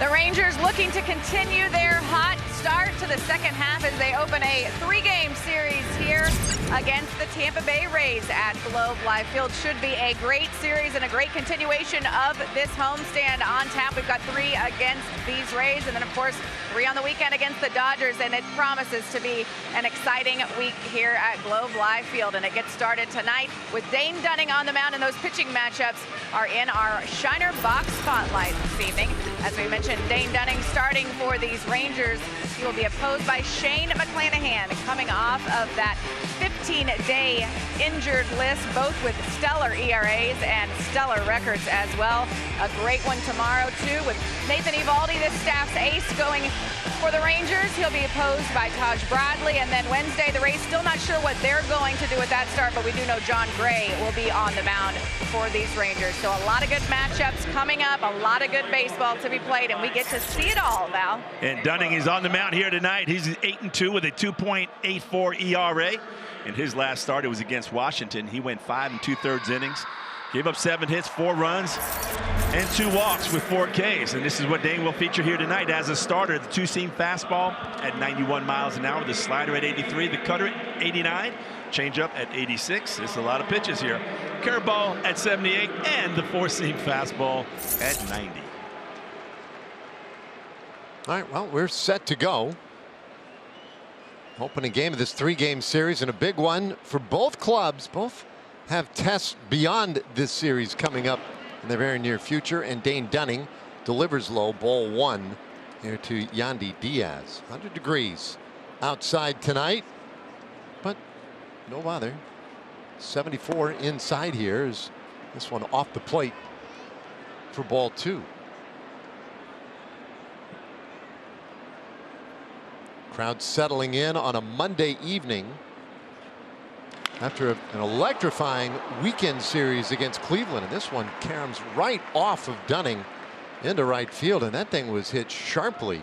The Rangers looking to continue their hot start to the second half as they open a 3-game series here against the Tampa Bay Rays at Globe Life Field. Should be a great series and a great continuation of this homestand on tap. We've got 3 against these Rays, and then, of course, 3 on the weekend against the Dodgers, and it promises to be an exciting week here at Globe Life Field. And it gets started tonight with Dane Dunning on the mound, and those pitching matchups are in our Shiner Box Spotlight this evening. As we mentioned, Dane Dunning starting for these Rangers. He will be opposed by Shane McClanahan, coming off of that 15-day injured list, both with stellar ERAs and stellar records as well. A great one tomorrow, too, with Nathan Eovaldi, this staff's ace, going for the Rangers. He'll be opposed by Taj Bradley. And then Wednesday, the Rays still not sure what they're going to do with that start, but we do know John Gray will be on the mound for these Rangers. So a lot of good matchups coming up, a lot of good baseball to be played, and we get to see it all, Val. And Dunning is on the mound here tonight. He's 8-2 with a 2.84 ERA. In his last start, it was against Washington. He went 5 2/3 innings. Gave up 7 hits, 4 runs, and 2 walks with 4 Ks. And this is what Dane will feature here tonight as a starter. The 2-seam fastball at 91 miles an hour, the slider at 83, the cutter at 89, changeup at 86. There's a lot of pitches here. Curveball at 78, and the 4-seam fastball at 90. All right, well, we're set to go. Opening game of this 3-game series, and a big one for both clubs. Both have tests beyond this series coming up in the very near future, and Dane Dunning delivers low, ball 1 here to Yandy Diaz. 100 degrees outside tonight, but no bother. 74 inside here. Is this one off the plate for ball 2. Crowd settling in on a Monday evening after an electrifying weekend series against Cleveland. And this one caroms right off of Dunning into right field, and that thing was hit sharply.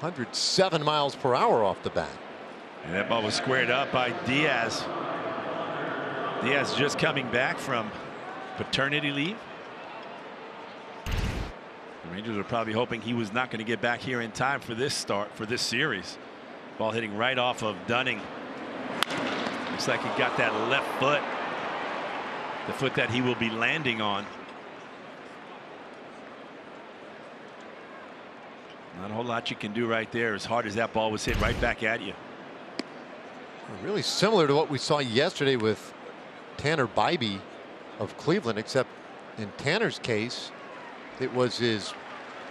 107 miles per hour off the bat. And that ball was squared up by Diaz. Diaz just coming back from paternity leave. The Rangers are probably hoping he was not going to get back here in time for this start, for this series. Ball hitting right off of Dunning. Looks like he got that left foot, the foot that he will be landing on. Not a whole lot you can do right there, as hard as that ball was hit right back at you. Really similar to what we saw yesterday with Tanner Bibee of Cleveland, except in Tanner's case, it was his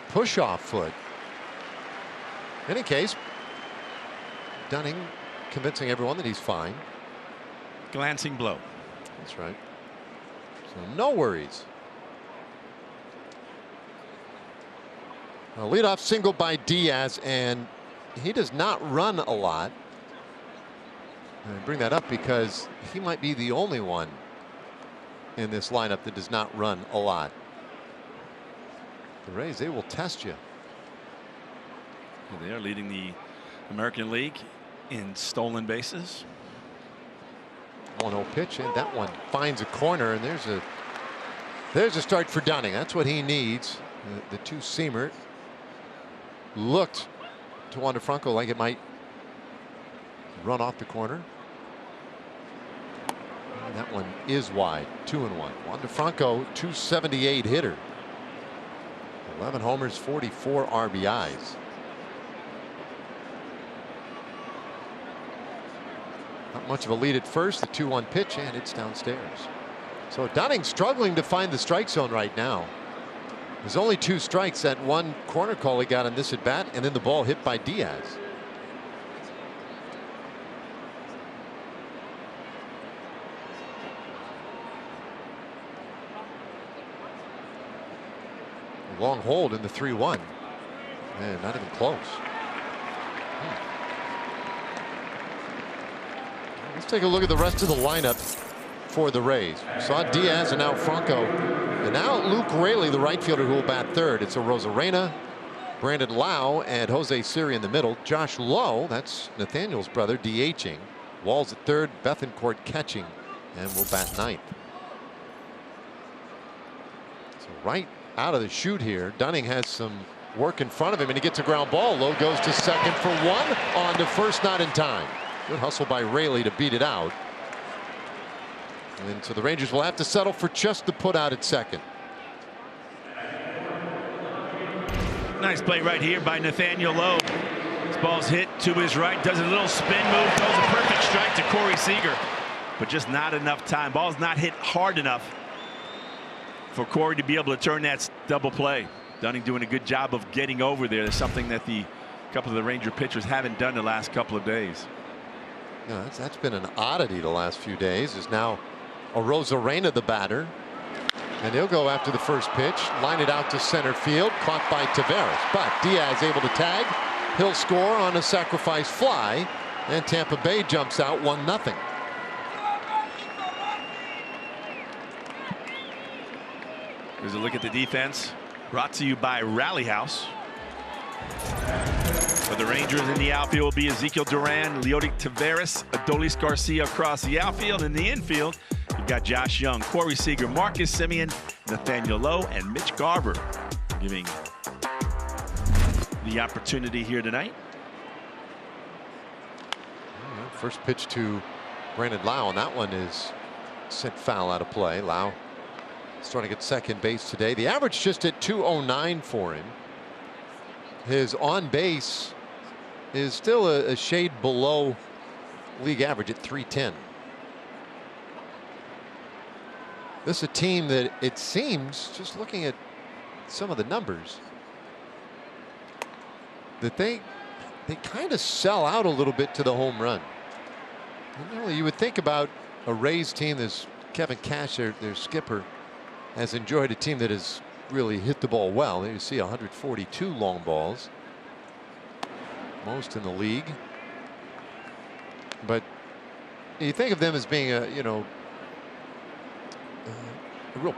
push-off foot. In any case, Dunning convincing everyone that he's fine. Glancing blow. That's right. So no worries. A leadoff single by Diaz, and he does not run a lot. And I bring that up because he might be the only one in this lineup that does not run a lot. The Rays, they will test you. They are leading the American League in stolen bases. 1-0 pitch, and that one finds a corner, and there's a start for Dunning. That's what he needs. The 2-seamer looked to Wander Franco like it might run off the corner. And that one is wide. 2-1. Wander Franco, 278 hitter. 11 homers, 44 RBIs. Not much of a lead at first. The 2-1 pitch, and it's downstairs. So Dunning struggling to find the strike zone right now. There's only 2 strikes. That one corner call he got in this at bat, and then the ball hit by Diaz. Long hold in the 3-1. Man, not even close. Let's take a look at the rest of the lineup for the Rays. We saw Diaz and now Franco. And now Luke Raley, the right fielder, who will bat third. It's a Rosarena, Brandon Lau, and Jose Siri in the middle. Josh Lowe, that's Nathaniel's brother, DHing. Walls at third, Bethancourt catching, and will bat ninth. So right out of the chute here, Dunning has some work in front of him, and he gets a ground ball. Lowe goes to second for one. On to first, not in time. Good hustle by Raley to beat it out. And so the Rangers will have to settle for just the put out at second. Nice play right here by Nathaniel Lowe. This ball's hit to his right, does a little spin move, throws a perfect strike to Corey Seager, but just not enough time. Ball's not hit hard enough for Corey to be able to turn that double play. Dunning doing a good job of getting over there. That's something that a couple of the Ranger pitchers haven't done the last couple of days. Yeah, that's been an oddity the last few days. Is now Arozarena the batter, and he'll go after the first pitch, line it out to center field, caught by Taveras, but Diaz able to tag. He'll score on a sacrifice fly, and Tampa Bay jumps out 1-0. Here's a look at the defense, brought to you by Rally House. For the Rangers in the outfield will be Ezekiel Duran, Leody Taveras, Adolis Garcia across the outfield. In the infield, you've got Josh Young, Corey Seager, Marcus Semien, Nathaniel Lowe, and Mitch Garver giving the opportunity here tonight. First pitch to Brandon Lau, and that one is sent foul out of play. Lau starting at second base today. The average just at 209 for him. His on base is still a shade below league average at 310. This is a team that it seems, just looking at some of the numbers, that they kind of sell out a little bit to the home run. You would think about a Rays team. There's Kevin Cash, their skipper, has enjoyed a team that has really hit the ball well. You see 142 long balls, most in the league. But you think of them as being a real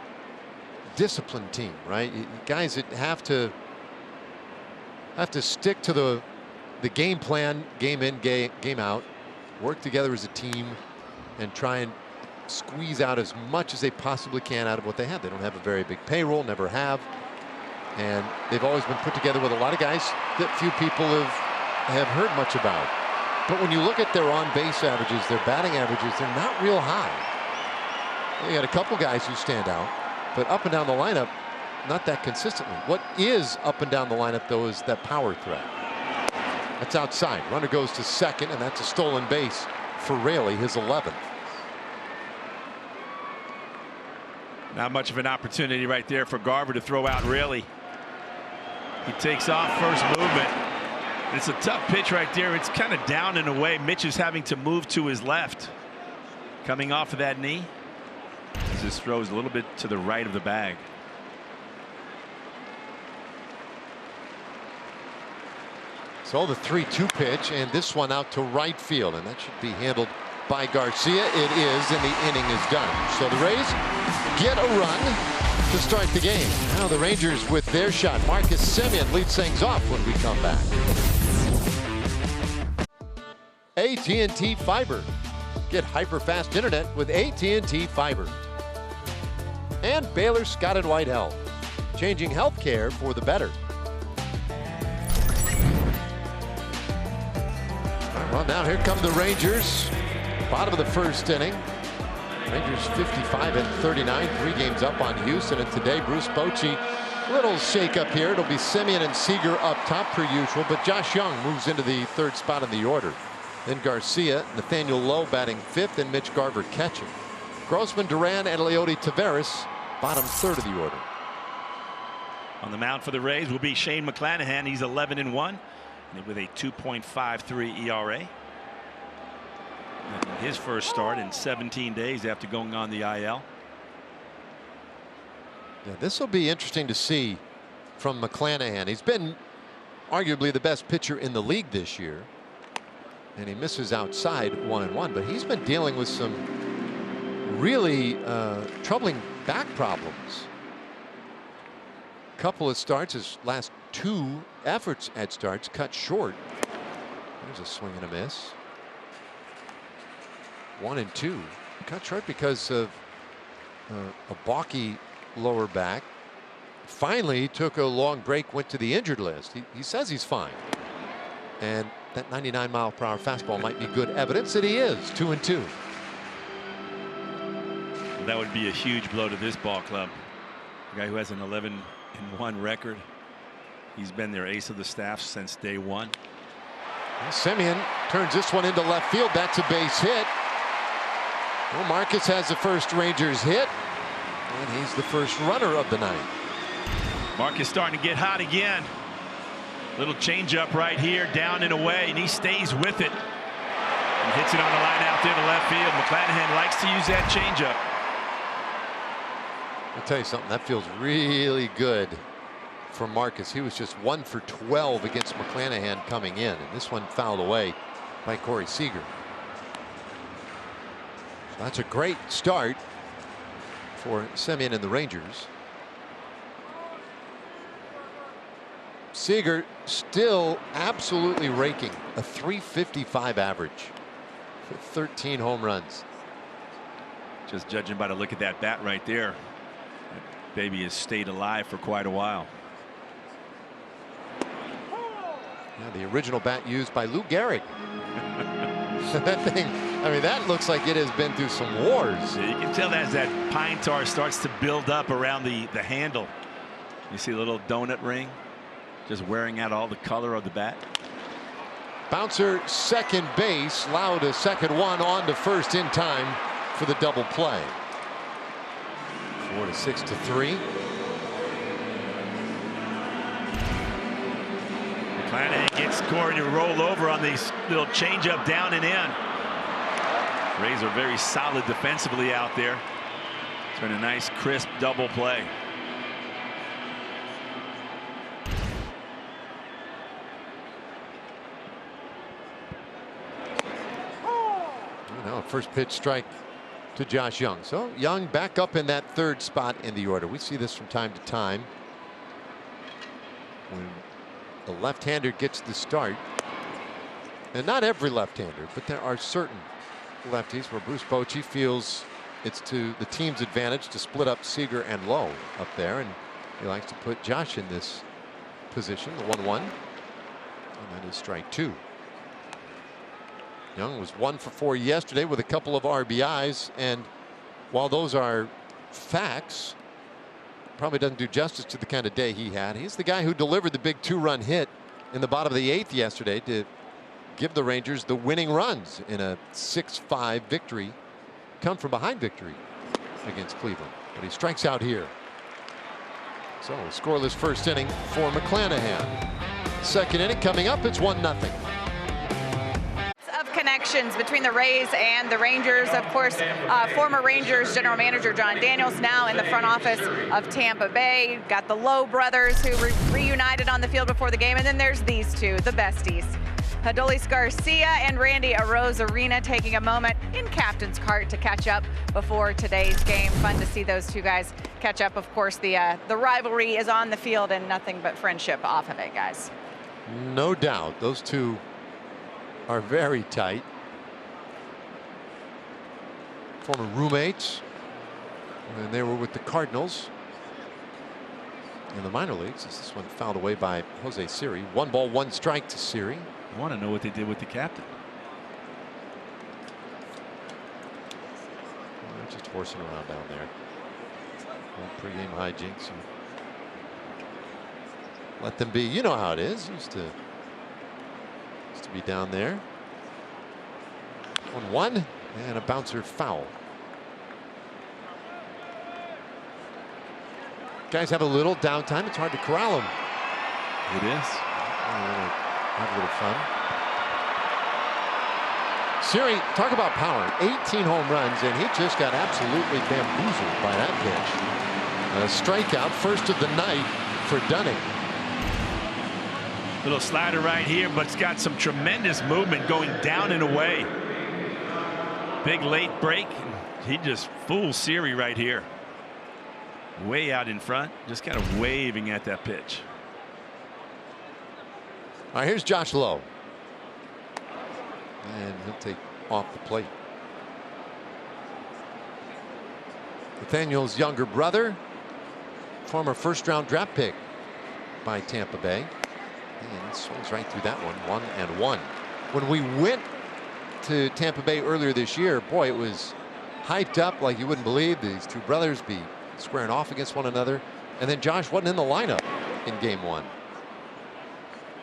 disciplined team, right? Guys that have to stick to the game plan, game in, game out, work together as a team, and try and squeeze out as much as they possibly can out of what they have. They don't have a very big payroll, never have, and they've always been put together with a lot of guys that few people have heard much about. But when you look at their on-base averages, their batting averages, they're not real high. You got a couple guys who stand out, but up and down the lineup, not that consistently. What is up and down the lineup, though, is that power threat. That's outside. Runner goes to second, and that's a stolen base for Raley, his 11th. Not much of an opportunity right there for Garver to throw out Raley. He takes off first movement. It's a tough pitch right there. It's kind of down and away. Mitch is having to move to his left. Coming off of that knee. This throws a little bit to the right of the bag. So the 3-2 pitch, and this one out to right field, and that should be handled by Garcia. It is, and the inning is done. So the Rays get a run to start the game. Now the Rangers with their shot. Marcus Semien leads things off when we come back. AT&T Fiber. Get hyper-fast internet with AT&T Fiber. And Baylor Scott & White Health. Changing healthcare for the better. Well, now here come the Rangers. Bottom of the first inning. Rangers 55-39, 3 games up on Houston, and today Bruce Bochy, little shake up here. It'll be Semien and Seager up top per usual, but Josh Young moves into the 3rd spot in the order. Then Garcia, Nathaniel Lowe batting 5th, and Mitch Garver catching. Grossman, Duran, and Leody Taveras bottom 3rd of the order. On the mound for the Rays will be Shane McClanahan. He's 11-1 with a 2.53 ERA. His first start in 17 days after going on the IL. Yeah, this will be interesting to see from McClanahan. He's been arguably the best pitcher in the league this year, and he misses outside 1-1, but he's been dealing with some really troubling back problems. Couple of starts, his last 2 efforts at starts cut short. There's a swing and a miss. 1 and 2 cut short because of a balky lower back. finally took a long break, went to the injured list. He says he's fine. And that 99-mile-per-hour fastball might be good evidence that he is. 2-2. That would be a huge blow to this ball club. A guy who has an 11-1 record. He's been their ace of the staff since day one. Semien turns this one into left field. That's a base hit. Well, Marcus has the first Rangers hit, and he's the first runner of the night. Marcus starting to get hot again. Little changeup right here, down and away, and he stays with it and hits it on the line out there to left field. McClanahan likes to use that changeup. I'll tell you something, that feels really good for Marcus. He was just 1 for 12 against McClanahan coming in, and this one fouled away by Corey Seager. So that's a great start for Semien and the Rangers. Seager still absolutely raking a .355 average with 13 home runs. Just judging by the look at that bat right there, that baby has stayed alive for quite a while. Yeah, the original bat used by Lou Gehrig. That thing, I mean, that looks like it has been through some wars. Yeah, you can tell as that pine tar starts to build up around the handle. You see a little donut ring just wearing out all the color of the bat. Bouncer second base, allowed a second one on to first in time for the double play. 4-6-3. McClanahan gets Corey to roll over on these little changeup down and in. Rays are very solid defensively out there. It's been a nice crisp double play. First pitch strike to Josh Young. So Young back up in that third spot in the order. We see this from time to time when the left-hander gets the start, and not every left-hander, but there are certain lefties where Bruce Bochy feels it's to the team's advantage to split up Seager and Lowe up there, and he likes to put Josh in this position. The 1-1, and that is strike 2. Young was 1 for 4 yesterday with a couple of RBIs, and while those are facts, probably doesn't do justice to the kind of day he had. He's the guy who delivered the big 2-run hit in the bottom of the 8th yesterday to give the Rangers the winning runs in a 6-5 victory, come from behind victory against Cleveland. But he strikes out here. So a scoreless first inning for McClanahan. Second inning coming up, it's 1-0. Connections between the Rays and the Rangers. Of course, former Rangers general manager John Daniels now in the front office of Tampa Bay. Got the Lowe brothers who reunited on the field before the game, and then there's these two, the besties. Adolis Garcia and Randy Arozarena taking a moment in captain's cart to catch up before today's game. Fun to see those two guys catch up. Of course, the rivalry is on the field and nothing but friendship off of it, guys. No doubt. Those two are very tight. Former roommates, and they were with the Cardinals in the minor leagues. This one fouled away by Jose Siri. 1-1 strike to Siri. I want to know what they did with the captain. They're just horsing around down there. Pre-game hijinks. Let them be. You know how it is. Used to be down there. 1-1 and a bouncer foul. Guys have a little downtime. It's hard to corral them. It is. Have a little fun. Siri, talk about power. 18 home runs, and he just got absolutely bamboozled by that pitch. A strikeout, first of the night for Dunning. Little slider right here, but it's got some tremendous movement going down and away. Big late break. He just fools Siri right here. Way out in front, just kind of waving at that pitch. All right, here's Josh Lowe. And he'll take off the plate. Nathaniel's younger brother, former first-round draft pick by Tampa Bay. And swings right through that one. 1-1. When we went to Tampa Bay earlier this year, boy, it was hyped up like you wouldn't believe. These two brothers be squaring off against one another. And then Josh wasn't in the lineup in game 1,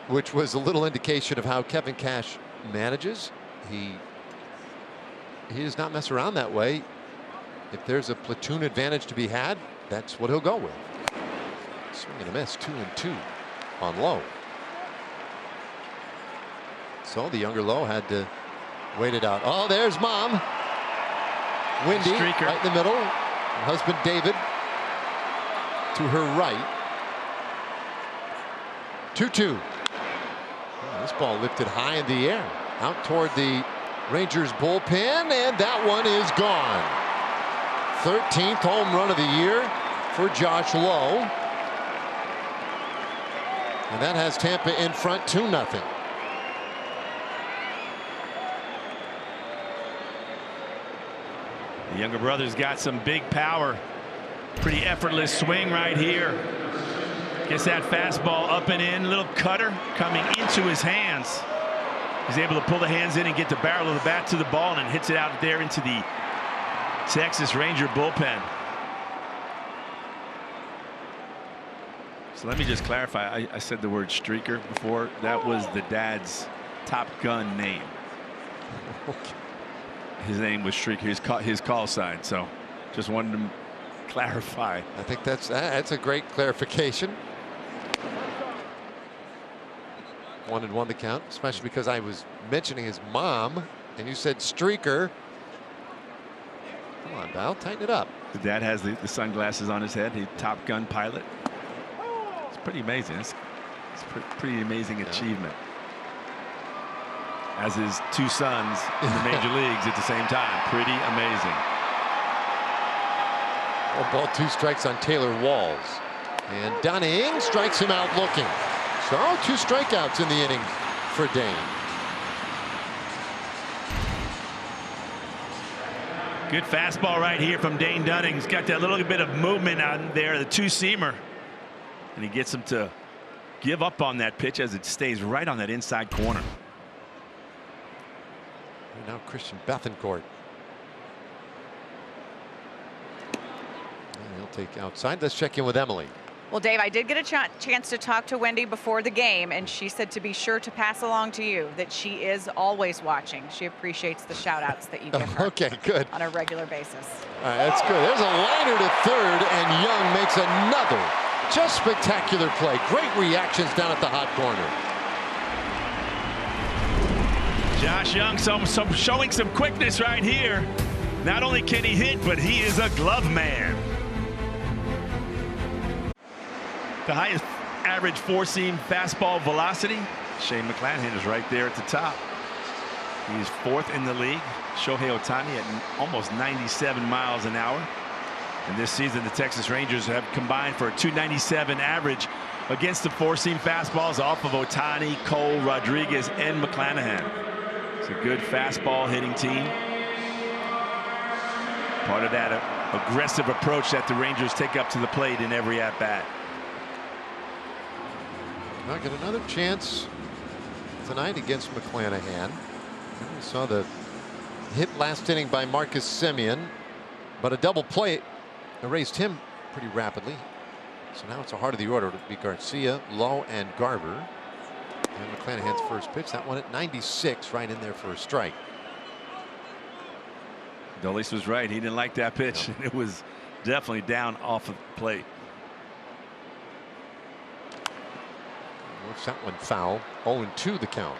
which was a little indication of how Kevin Cash manages. He does not mess around that way. If there's a platoon advantage to be had, that's what he'll go with. Swing and a miss, 2-2 on Lowe. So the younger Lowe had to wait it out. Oh, there's Mom. Wendy Streaker right in the middle. Her husband David to her right. 2-2. Oh, this ball lifted high in the air out toward the Rangers bullpen, and that one is gone. 13th home run of the year for Josh Lowe. And that has Tampa in front 2-0. The younger brother's got some big power. Pretty effortless swing right here. Gets that fastball up and in. Little cutter coming into his hands. He's able to pull the hands in and get the barrel of the bat to the ball, and hits it out there into the Texas Ranger bullpen. So let me just clarify. I said the word streaker before. That was the dad's Top Gun name. Okay. His name was Streaker, his call sign. So just wanted to clarify. I think that's a great clarification. 1-1 the count, especially because I was mentioning his mom and you said streaker. Come on, Val, tighten it up. The dad has the sunglasses on his head. He's Top Gun pilot. It's pretty amazing. It's pretty amazing achievement. As his two sons in the major leagues at the same time. Pretty amazing. 1-2 strikes on Taylor Walls. And Dunning strikes him out looking. So 2 strikeouts in the inning for Dane. Good fastball right here from Dane Dunning. He's got that little bit of movement out there, the two-seamer. And he gets him to give up on that pitch as it stays right on that inside corner. And now Christian Bethancourt. And he'll take outside. Let's check in with Emily. Well, Dave, I did get a chance to talk to Wendy before the game, and she said to be sure to pass along to you that she is always watching. She appreciates the shout-outs that you give her. Okay, good. On a regular basis. All right, that's good. There's a liner to third, and Young makes another just spectacular play. Great reactions down at the hot corner. Josh Young showing some quickness right here. Not only can he hit, but he is a glove man. The highest average four-seam fastball velocity. Shane McClanahan is right there at the top. He's 4th in the league. Shohei Ohtani at almost 97 miles an hour. And this season, the Texas Rangers have combined for a .297 average against the four-seam fastballs off of Ohtani, Cole, Rodriguez, and McClanahan. It's a good fastball hitting team. Part of that aggressive approach that the Rangers take up to the plate in every at-bat. I'll get another chance tonight against McClanahan. We saw the hit last inning by Marcus Semien, but a double play erased him pretty rapidly. So now it's a heart of the order. It'll be Garcia, Lowe, and Garver. And McClanahan's first pitch, that one at 96, right in there for a strike. Dolis was right. He didn't like that pitch. No. It was definitely down off of the plate. Works that one foul. 0-2 the count.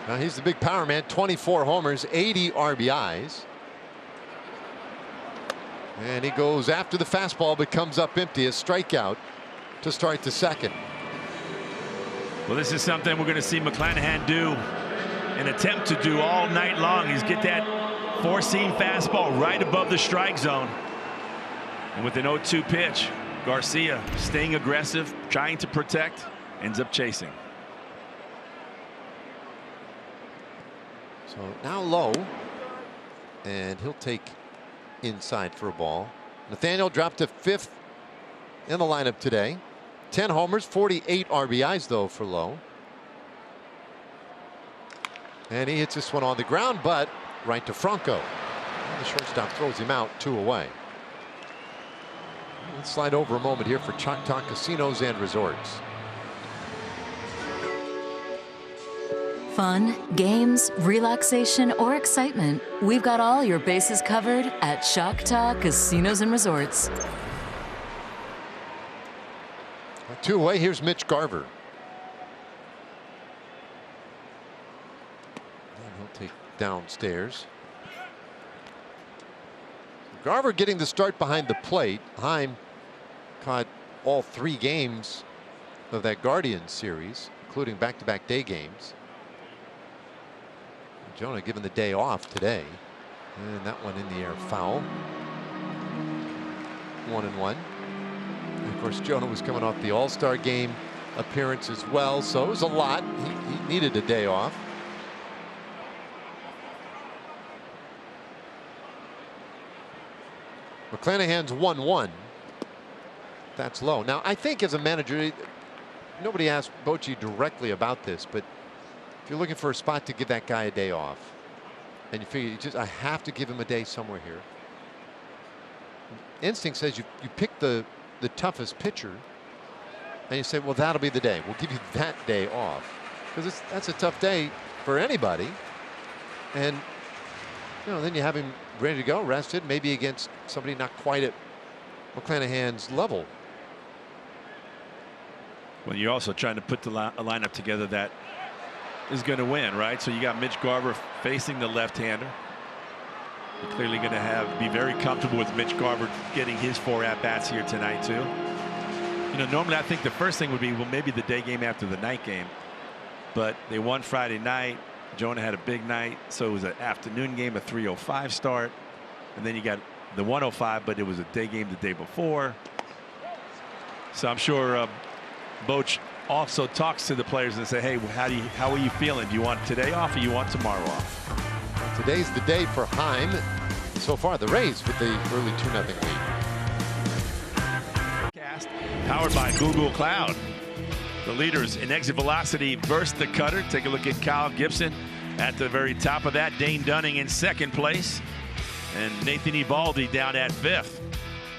Now he's the big power man. 24 homers, 80 RBIs. And he goes after the fastball, but comes up empty. A strikeout to start the second. Well, this is something we're going to see McClanahan do, an attempt to do all night long, is get that four-seam fastball right above the strike zone. And with an 0-2 pitch, Garcia staying aggressive, trying to protect, ends up chasing. So now Lowe and he'll take inside for a ball. Nathaniel dropped to 5th in the lineup today. 10 homers, 48 RBIs though for Lowe. And he hits this one on the ground, but right to Franco. And the shortstop throws him out, 2 away. Let's slide over a moment here for Choctaw Casinos and Resorts. Fun, games, relaxation, or excitement. We've got all your bases covered at Choctaw Casinos and Resorts. 2 away. Here's Mitch Garver. And he'll take downstairs. Garver getting the start behind the plate. Heim caught all 3 games of that Guardians series, including back-to-back day games. Jonah given the day off today. And that one in the air, foul. 1-1. And of course, Jonah was coming off the All-Star game appearance as well, so it was a lot. He needed a day off. McClanahan's 1-1. That's low. Now, I think as a manager, nobody asked Bochy directly about this, but if you're looking for a spot to give that guy a day off, and you figure I have to give him a day somewhere here. Instinct says you pick the toughest pitcher, and you say, well, that'll be the day. We'll give you that day off, because that's a tough day for anybody. And then you have him ready to go, rested, maybe against somebody not quite at McClanahan's level. Well, you're also trying to put a lineup together that is going to win, right? So you got Mitch Garver facing the left-hander. You're clearly going to be very comfortable with Mitch Garver getting his 4 at-bats here tonight too. Normally I think the first thing would be, well, maybe the day game after the night game, but they won Friday night. Jonah had a big night, so it was an afternoon game, a 3:05 start, and then you got the 1:05, but it was a day game the day before. So I'm sure Boch also talks to the players and say, hey, how are you feeling? Do you want today off or you want tomorrow off? Today's the day for Heim. So far, the Rays with the early 2-0 lead. Powered by Google Cloud. The leaders in exit velocity versus the cutter. Take a look at Kyle Gibson at the very top of that. Dane Dunning in 2nd place. And Nathan Eovaldi down at 5th.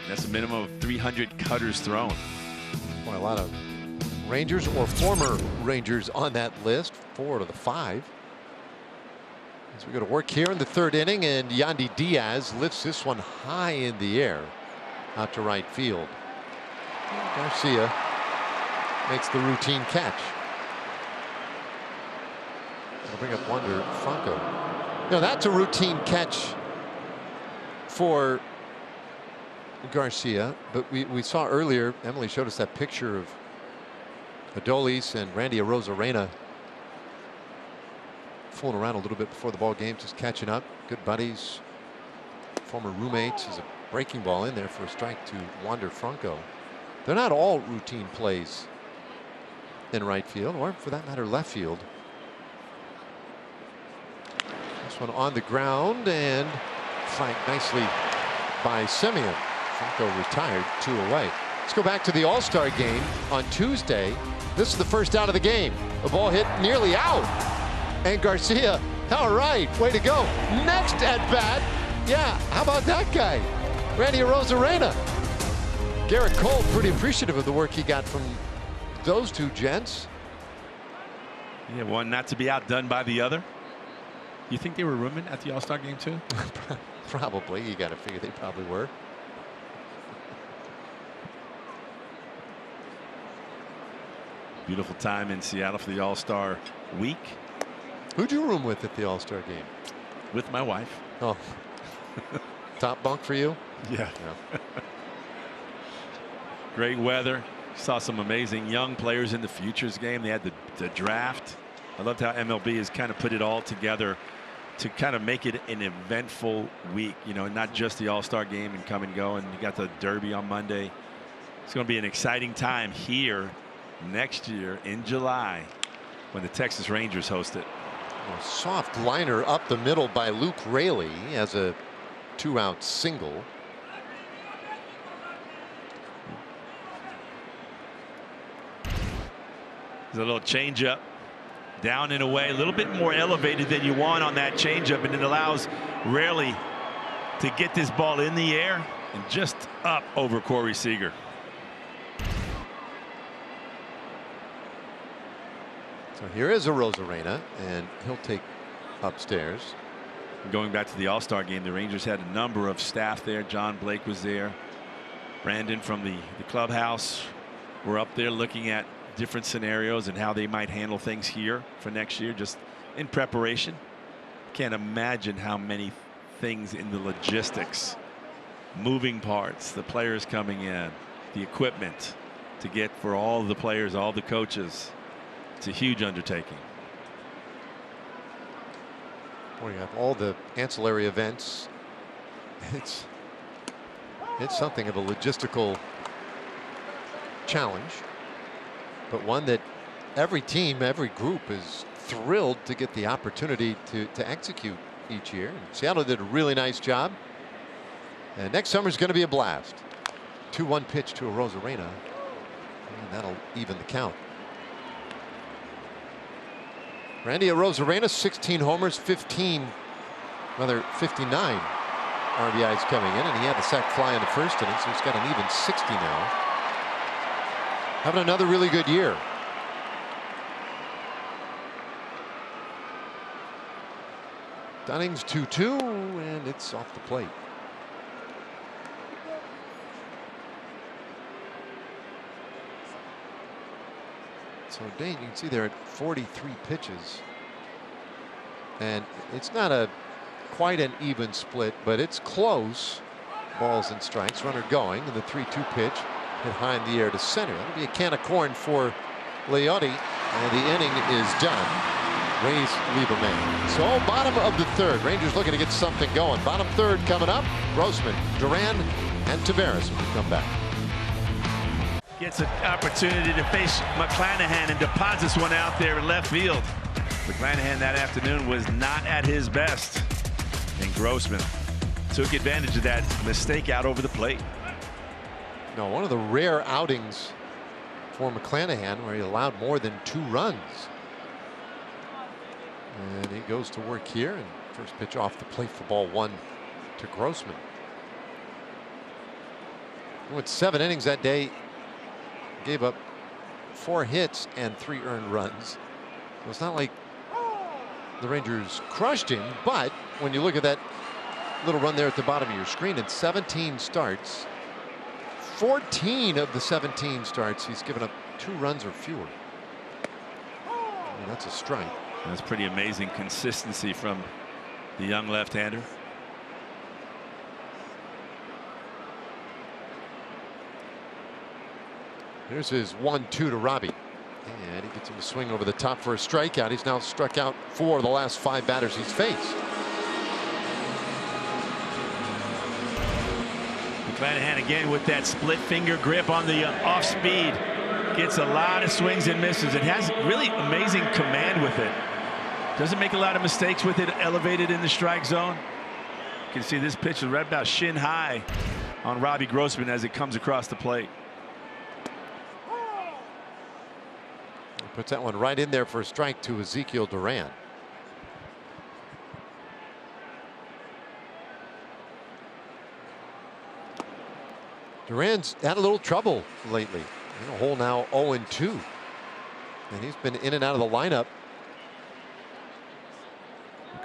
That's a minimum of 300 cutters thrown. Boy, a lot of Rangers or former Rangers on that list. 4 to the 5. As we go to work here in the 3rd inning, and Yandy Diaz lifts this one high in the air out to right field. Garcia makes the routine catch. I'll bring up Wander Franco. That's a routine catch for Garcia, but we saw earlier, Emily showed us that picture of Adolis and Randy Arozarena fooling around a little bit before the ball game, just catching up. Good buddies, former roommates. Is a breaking ball in there for a strike to Wander Franco. They're not all routine plays in right field, or for that matter left field. This one on the ground and flanked nicely by Semien. Franco retired, 2 away. Let's go back to the All-Star game on Tuesday. This is the first out of the game. A ball hit nearly out. And Garcia, all right, way to go. Next at bat, yeah, how about that guy? Randy Arozarena. Garrett Cole pretty appreciative of the work he got from those 2 gents. Yeah, one not to be outdone by the other. You think they were rooming at the All-Star game too? Probably. You got to figure they probably were. Beautiful time in Seattle for the All-Star week. Who'd you room with at the All-Star game? With my wife. Oh. Top bunk for you? Yeah. Great weather. Saw some amazing young players in the futures game. They had the draft. I loved how MLB has kind of put it all together to kind of make it an eventful week, not just the All-Star game and come and go. And you got the Derby on Monday. It's going to be an exciting time here next year in July when the Texas Rangers host it. A soft liner up the middle by Luke Raley as a 2-out single. There's a little changeup. Down and away, a little bit more elevated than you want on that changeup, and it allows Raley to get this ball in the air and just up over Corey Seager. So here is Arozarena, and he'll take upstairs. Going back to the All-Star game, the Rangers had a number of staff there. John Blake was there. Brandon from the clubhouse were up there looking at different scenarios and how they might handle things here for next year, just in preparation. Can't imagine how many things in the logistics, moving parts, the players coming in, the equipment to get for all the players, all the coaches. It's a huge undertaking. Well, you have all the ancillary events. It's something of a logistical challenge, but one that every team, every group is thrilled to get the opportunity to execute each year. And Seattle did a really nice job, and next summer is going to be a blast. 2-1 pitch to Arozarena, and that'll even the count. Randy Arozarena, 16 homers, 59 RBIs coming in, and he had a sac fly in the first inning, so he's got an even 60 now. Having another really good year. Dunning's 2-2, and it's off the plate. So Dane, you can see they're at 43 pitches, and it's not quite an even split, but it's close. Balls and strikes, runner going, and the 3-2 pitch hit high in the air to center. That'll be a can of corn for Leotti, and the inning is done. Rays leave a man. So bottom of the third, Rangers looking to get something going. Bottom third coming up. Grossman, Duran, and Taveras will come back. Gets an opportunity to face McClanahan and deposits one out there in left field. McClanahan that afternoon was not at his best, and Grossman took advantage of that mistake out over the plate. No, one of the rare outings for McClanahan where he allowed more than 2 runs. And he goes to work here, and first pitch off the plate for ball 1 to Grossman. He went 7 innings that day. Gave up 4 hits and 3 earned runs. So it's not like the Rangers crushed him, but when you look at that little run there at the bottom of your screen, in 17 starts, 14 of the 17 starts he's given up 2 runs or fewer. I mean, that's a strike. That's pretty amazing consistency from the young left-hander. Here's his 1-2 to Robbie, and he gets him to swing over the top for a strikeout. He's now struck out 4 of the last 5 batters he's faced. McClanahan again with that split finger grip on the off speed. Gets a lot of swings and misses. It has really amazing command with it. Doesn't make a lot of mistakes with it elevated in the strike zone. You can see this pitch is right about shin high on Robbie Grossman as it comes across the plate. Puts that one right in there for a strike to Ezekiel Duran. Duran's had a little trouble lately. In a hole now 0-2. And he's been in and out of the lineup.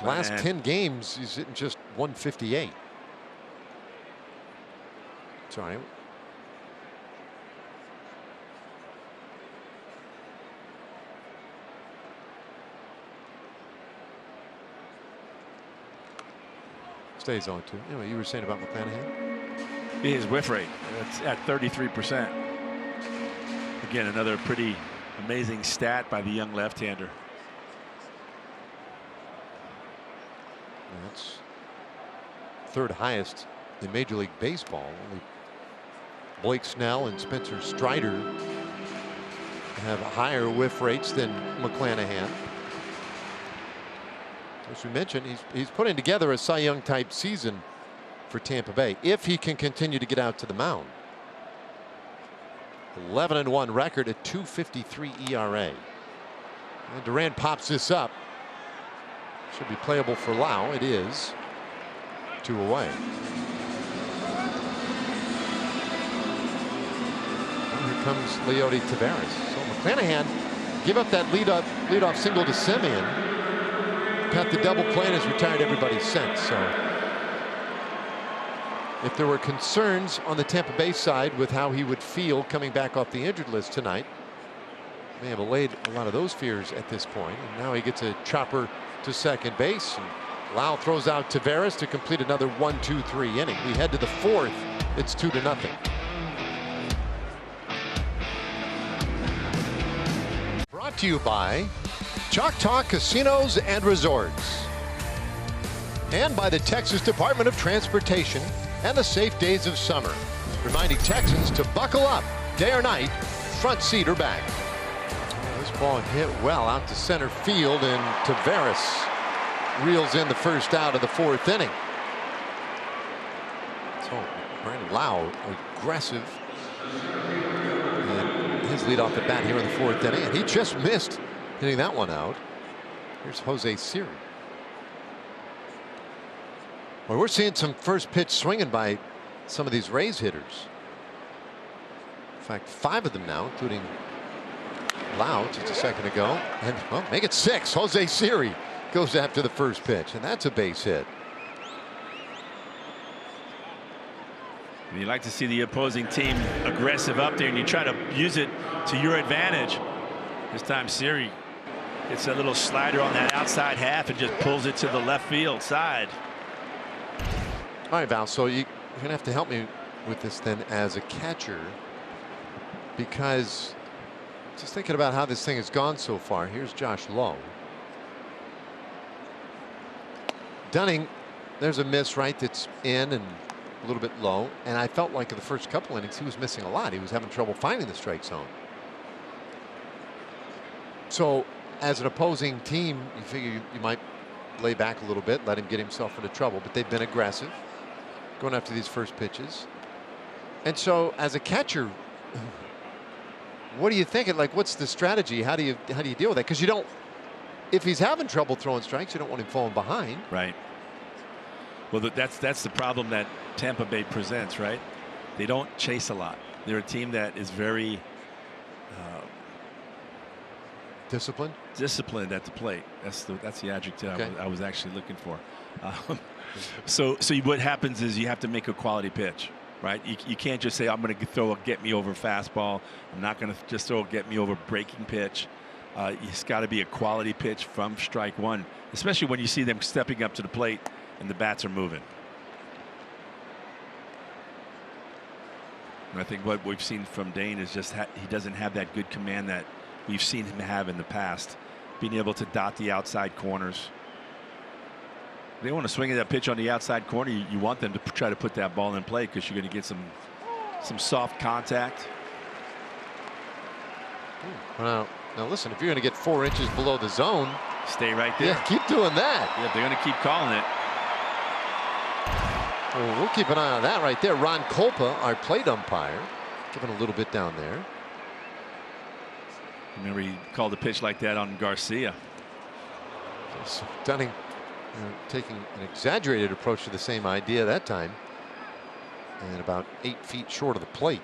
Last 10 games, he's hitting just 158. Sorry. Stays on to. Anyway, you were saying about McClanahan? His whiff rate, it's at 33%. Again, another pretty amazing stat by the young left-hander. That's 3rd highest in Major League Baseball. Only Blake Snell and Spencer Strider have higher whiff rates than McClanahan. As we mentioned, he's putting together a Cy Young type season for Tampa Bay if he can continue to get out to the mound. 11-1 record at 2.53 ERA. And Duran pops this up. Should be playable for Lau. It is. 2 away. And here comes Leody Taveras. So McClanahan give up that leadoff single to Semien. Got the double play and has retired everybody since. So if there were concerns on the Tampa Bay side with how he would feel coming back off the injured list tonight, may have allayed a lot of those fears at this point. And now he gets a chopper to second base. And Lau throws out Taveras to complete another 1-2-3 inning. We head to the 4th. It's 2-0. Brought to you by Choctaw Casinos and Resorts, and by the Texas Department of Transportation and the safe days of summer, reminding Texans to buckle up day or night, front seat or back. This ball hit well out to center field, and Taveras reels in the first out of the 4th inning. So Brandon Lau aggressive, and his lead off at bat here in the 4th inning, and he just missed hitting that one out. Here's Jose Siri. Well, we're seeing some first pitch swinging by some of these Rays hitters. In fact, 5 of them now, including Lau just a second ago. And well, make it 6. Jose Siri goes after the first pitch, and that's a base hit. You like to see the opposing team aggressive up there, and you try to use it to your advantage. This time Siri gets a little slider on that outside half and just pulls it to the left field side. All right, Val, so you're gonna have to help me with this then as a catcher, because just thinking about how this thing has gone so far. Here's Josh Lowe. Dunning, there's a miss right that's in and a little bit low, and I felt like in the first couple innings he was missing a lot. He was having trouble finding the strike zone. So as an opposing team, you figure you might lay back a little bit, let him get himself into trouble, but they've been aggressive going after these first pitches. And so as a catcher, what are you thinking? Like, what's the strategy? How do you deal with that? Because you don't, if he's having trouble throwing strikes, you don't want him falling behind. Right. Well, that's the problem that Tampa Bay presents, right? They don't chase a lot. They're a team that is very disciplined at the plate. That's the adjective okay. I was actually looking for. So what happens is you have to make a quality pitch, right? You can't just say, I'm going to throw a get me over fastball. I'm not going to just throw a get me over breaking pitch. It's got to be a quality pitch from strike one, especially when you see them stepping up to the plate and the bats are moving. And I think what we've seen from Dane is just he doesn't have that good command that we've seen him have in the past, being able to dot the outside corners. They want to swing at that pitch on the outside corner. You want them to try to put that ball in play, because you're going to get some soft contact. Well, now listen, if you're going to get 4 inches below the zone, stay right there. Yeah, keep doing that. Yeah, they're going to keep calling it. Well, we'll keep an eye on that right there. Ron Kolpa, our plate umpire, giving a little bit down there. Remember, he called a pitch like that on Garcia. So Dunning taking an exaggerated approach to the same idea that time, and about 8 feet short of the plate.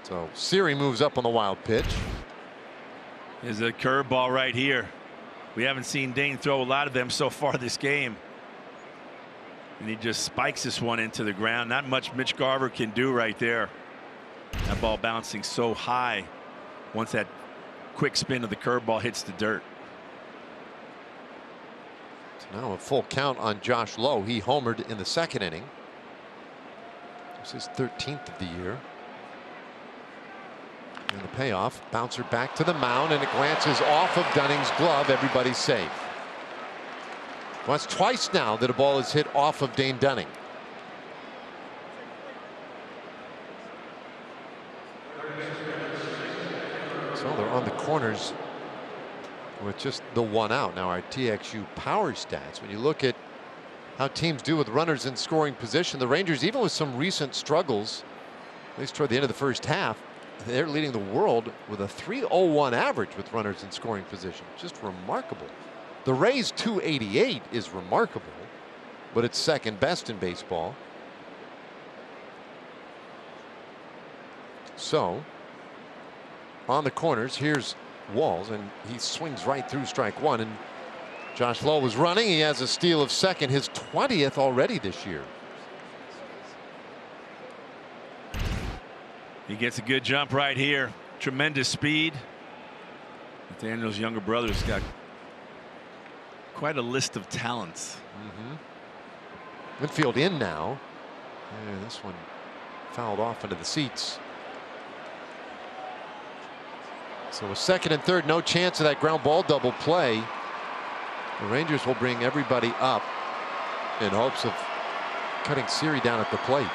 So Siri moves up on the wild pitch. There's a curveball right here. We haven't seen Dane throw a lot of them so far this game. And he just spikes this one into the ground. Not much Mitch Garver can do right there. That ball bouncing so high. Once that quick spin of the curveball hits the dirt. So now a full count on Josh Lowe. He homered in the 2nd inning. This is his 13th of the year. And the payoff, bouncer back to the mound, and it glances off of Dunning's glove. Everybody's safe. Well, that's twice now that a ball is hit off of Dane Dunning. So they're on the corners with just the 1 out. Now our TXU power stats, when you look at how teams do with runners in scoring position, the Rangers, even with some recent struggles, at least toward the end of the first half, they're leading the world with a .301 average with runners in scoring position. Just remarkable. The Rays' .288 is remarkable, but it's second best in baseball. So on the corners, here's Walls, and he swings right through strike one. And Josh Lowe was running. He has a steal of second, his 20th already this year. He gets a good jump right here. Tremendous speed. Nathaniel's younger brother's got quite a list of talents. Infield in now. Yeah, this one fouled off into the seats. So a second and third, no chance of that ground ball double play. The Rangers will bring everybody up in hopes of cutting Siri down at the plate.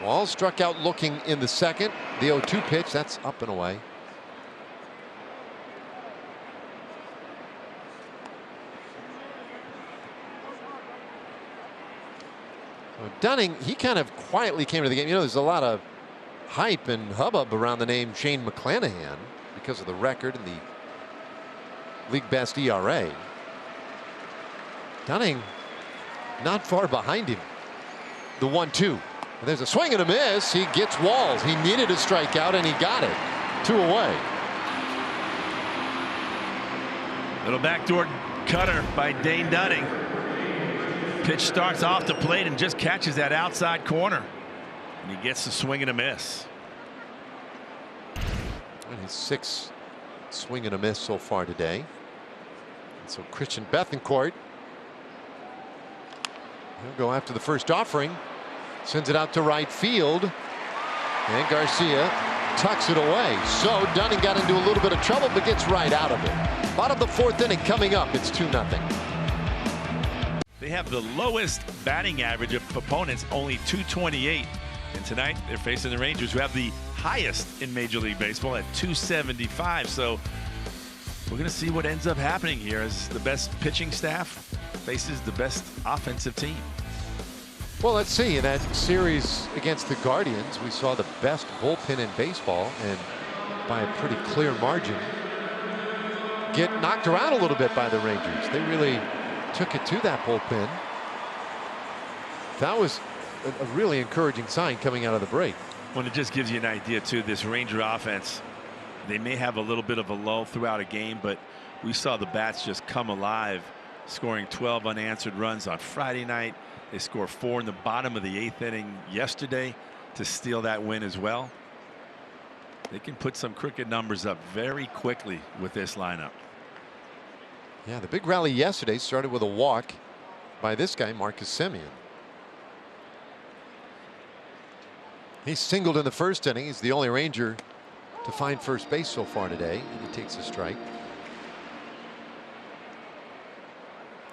Walls struck out looking in the second. The 0-2 pitch, that's up and away. So Dunning, he kind of quietly came to the game. You know, there's a lot of hype and hubbub around the name Shane McClanahan because of the record and the league best ERA. Dunning not far behind him. The 1-2. There's a swing and a miss. He gets Walls. He needed a strikeout and he got it. 2 away. Little backdoor cutter by Dane Dunning. Pitch starts off the plate and just catches that outside corner. And he gets the swing and a miss. And his 6th swing and a miss so far today. And so Christian Bethancourt, he'll go after the first offering. Sends it out to right field. And Garcia tucks it away. So Dunning got into a little bit of trouble, but gets right out of it. Bottom of the 4th inning coming up. It's 2-0. They have the lowest batting average of opponents, only .228. And tonight they're facing the Rangers, who have the highest in Major League Baseball at .275. So we're going to see what ends up happening here as the best pitching staff faces the best offensive team. Well, let's see. In that series against the Guardians, we saw the best bullpen in baseball, and by a pretty clear margin get knocked around a little bit by the Rangers. They really took it to that bullpen. That was a really encouraging sign coming out of the break. Well, it just gives you an idea too. This Ranger offense, they may have a little bit of a lull throughout a game, but we saw the bats just come alive, scoring 12 unanswered runs on Friday night. They score 4 in the bottom of the 8th inning yesterday to steal that win as well. They can put some crooked numbers up very quickly with this lineup. Yeah, the big rally yesterday started with a walk by this guy, Marcus Semien. He singled in the first inning. He's the only Ranger to find first base so far today, and he takes a strike.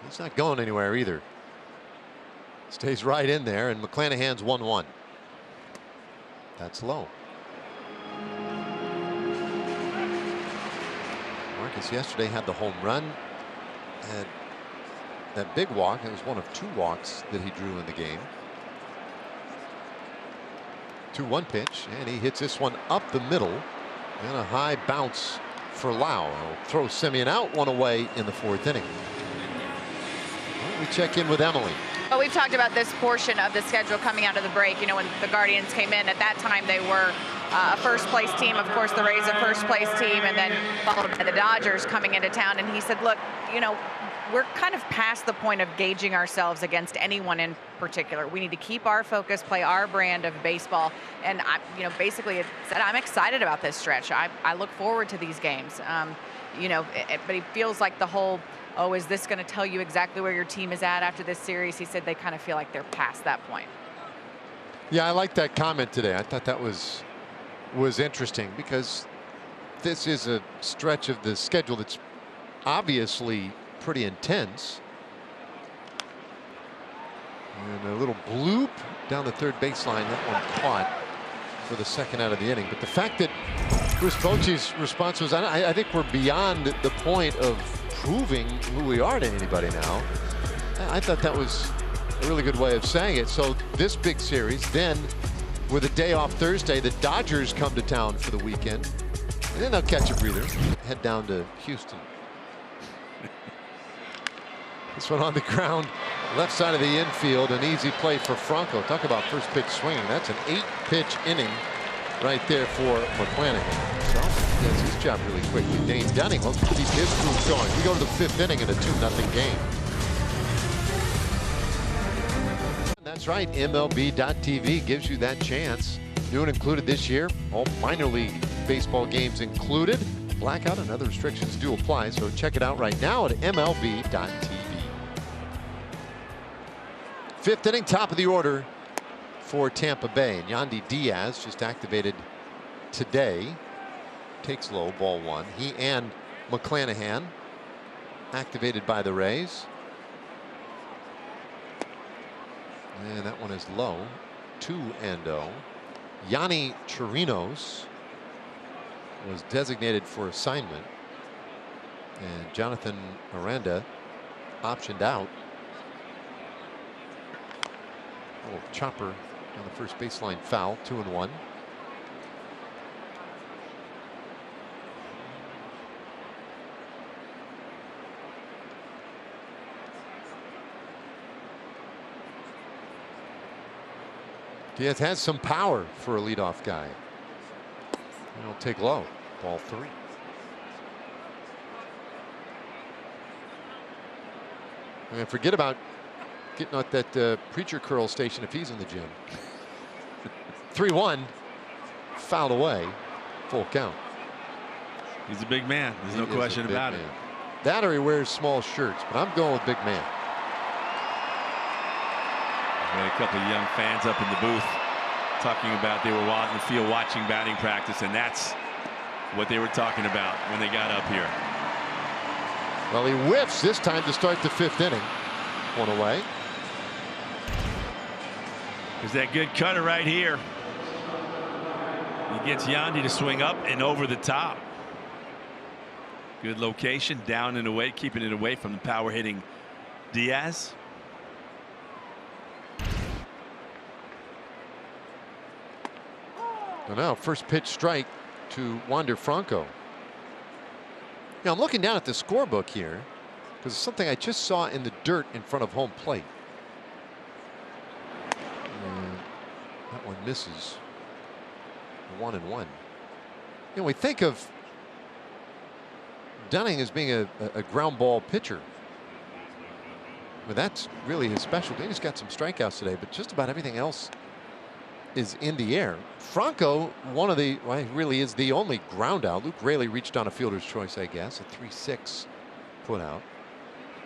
He's not going anywhere either. Stays right in there, and McClanahan's 1-1. That's low. Marcus yesterday had the home run, had that big walk. It was one of 2 walks that he drew in the game. 2-1 pitch, and he hits this one up the middle, and a high bounce for Lau. He'll throw Semien out, 1 away in the 4th inning. Well, we check in with Emily. Well, we've talked about this portion of the schedule coming out of the break. You know, when the Guardians came in, at that time they were a first-place team. Of course, the Rays a first-place team, and then followed by the Dodgers coming into town. And he said, look, you know, we're kind of past the point of gauging ourselves against anyone in particular. We need to keep our focus, play our brand of baseball. And, you know, basically it said, I'm excited about this stretch. I look forward to these games. You know, but he feels like the whole, oh, is this going to tell you exactly where your team is at after this series? He said they kind of feel like they're past that point. Yeah, I like that comment today. I thought that was interesting, because this is a stretch of the schedule that's obviously pretty intense. And a little bloop down the third baseline. That one caught for the second out of the inning. But the fact that Chris Bochy's response was, I think we're beyond the point of proving who we are to anybody now. I thought that was a really good way of saying it. So this big series, then with a day off Thursday, the Dodgers come to town for the weekend. And then they'll catch a breather, head down to Houston. This one on the ground, left side of the infield, an easy play for Franco. Talk about first pitch swinging. That's an 8-pitch inning right there for McClanahan. So he does his job really quickly. Dane Dunning will keep his groove going. We go to the 5th inning in a 2-0 game. That's right, MLB.TV gives you that chance. New and included this year, all minor league baseball games included. Blackout and other restrictions do apply, so check it out right now at MLB.TV. 5th inning, top of the order for Tampa Bay. And Yandy Diaz just activated today. Takes low, ball 1. He and McClanahan activated by the Rays. And that one is low. 2-0. Yanni Chirinos was designated for assignment. And Jonathan Aranda optioned out. A little chopper on the first baseline foul. 2-1. Diaz has some power for a leadoff guy. And he'll take low. Ball 3. And forget about getting at that preacher curl station if he's in the gym. 3-1. Fouled away. Full count. He's a big man. There's no question about it. That or he wears small shirts, but I'm going with big man. We had a couple of young fans up in the booth talking about they were out in the field watching batting practice, and that's what they were talking about when they got up here. Well, he whiffs this time to start the 5th inning. One away. There's that good cutter right here. He gets Yandy to swing up and over the top. Good location, down and away, keeping it away from the power hitting Diaz. So now first pitch strike to Wander Franco. Now I'm looking down at the scorebook here because it's something I just saw in the dirt in front of home plate. And that one misses. 1-1. You know, we think of Dunning as being a ground ball pitcher. But that's really his specialty. He's got some strikeouts today, but just about everything else is in the air. Franco, well, he really is the only ground out. Luke Raley reached on a fielder's choice, I guess, a 3-6 put out.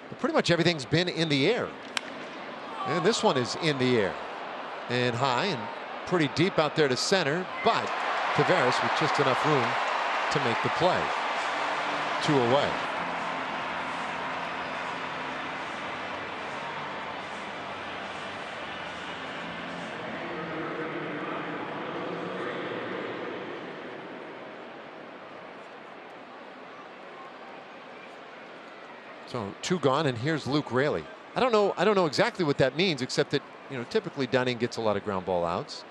But pretty much everything's been in the air. And this one is in the air and high and pretty deep out there to center, but Taveras with just enough room to make the play. 2 away. So 2 gone, and here's Luke Raley. I don't know exactly what that means, except that, you know, typically Dunning gets a lot of ground ball outs.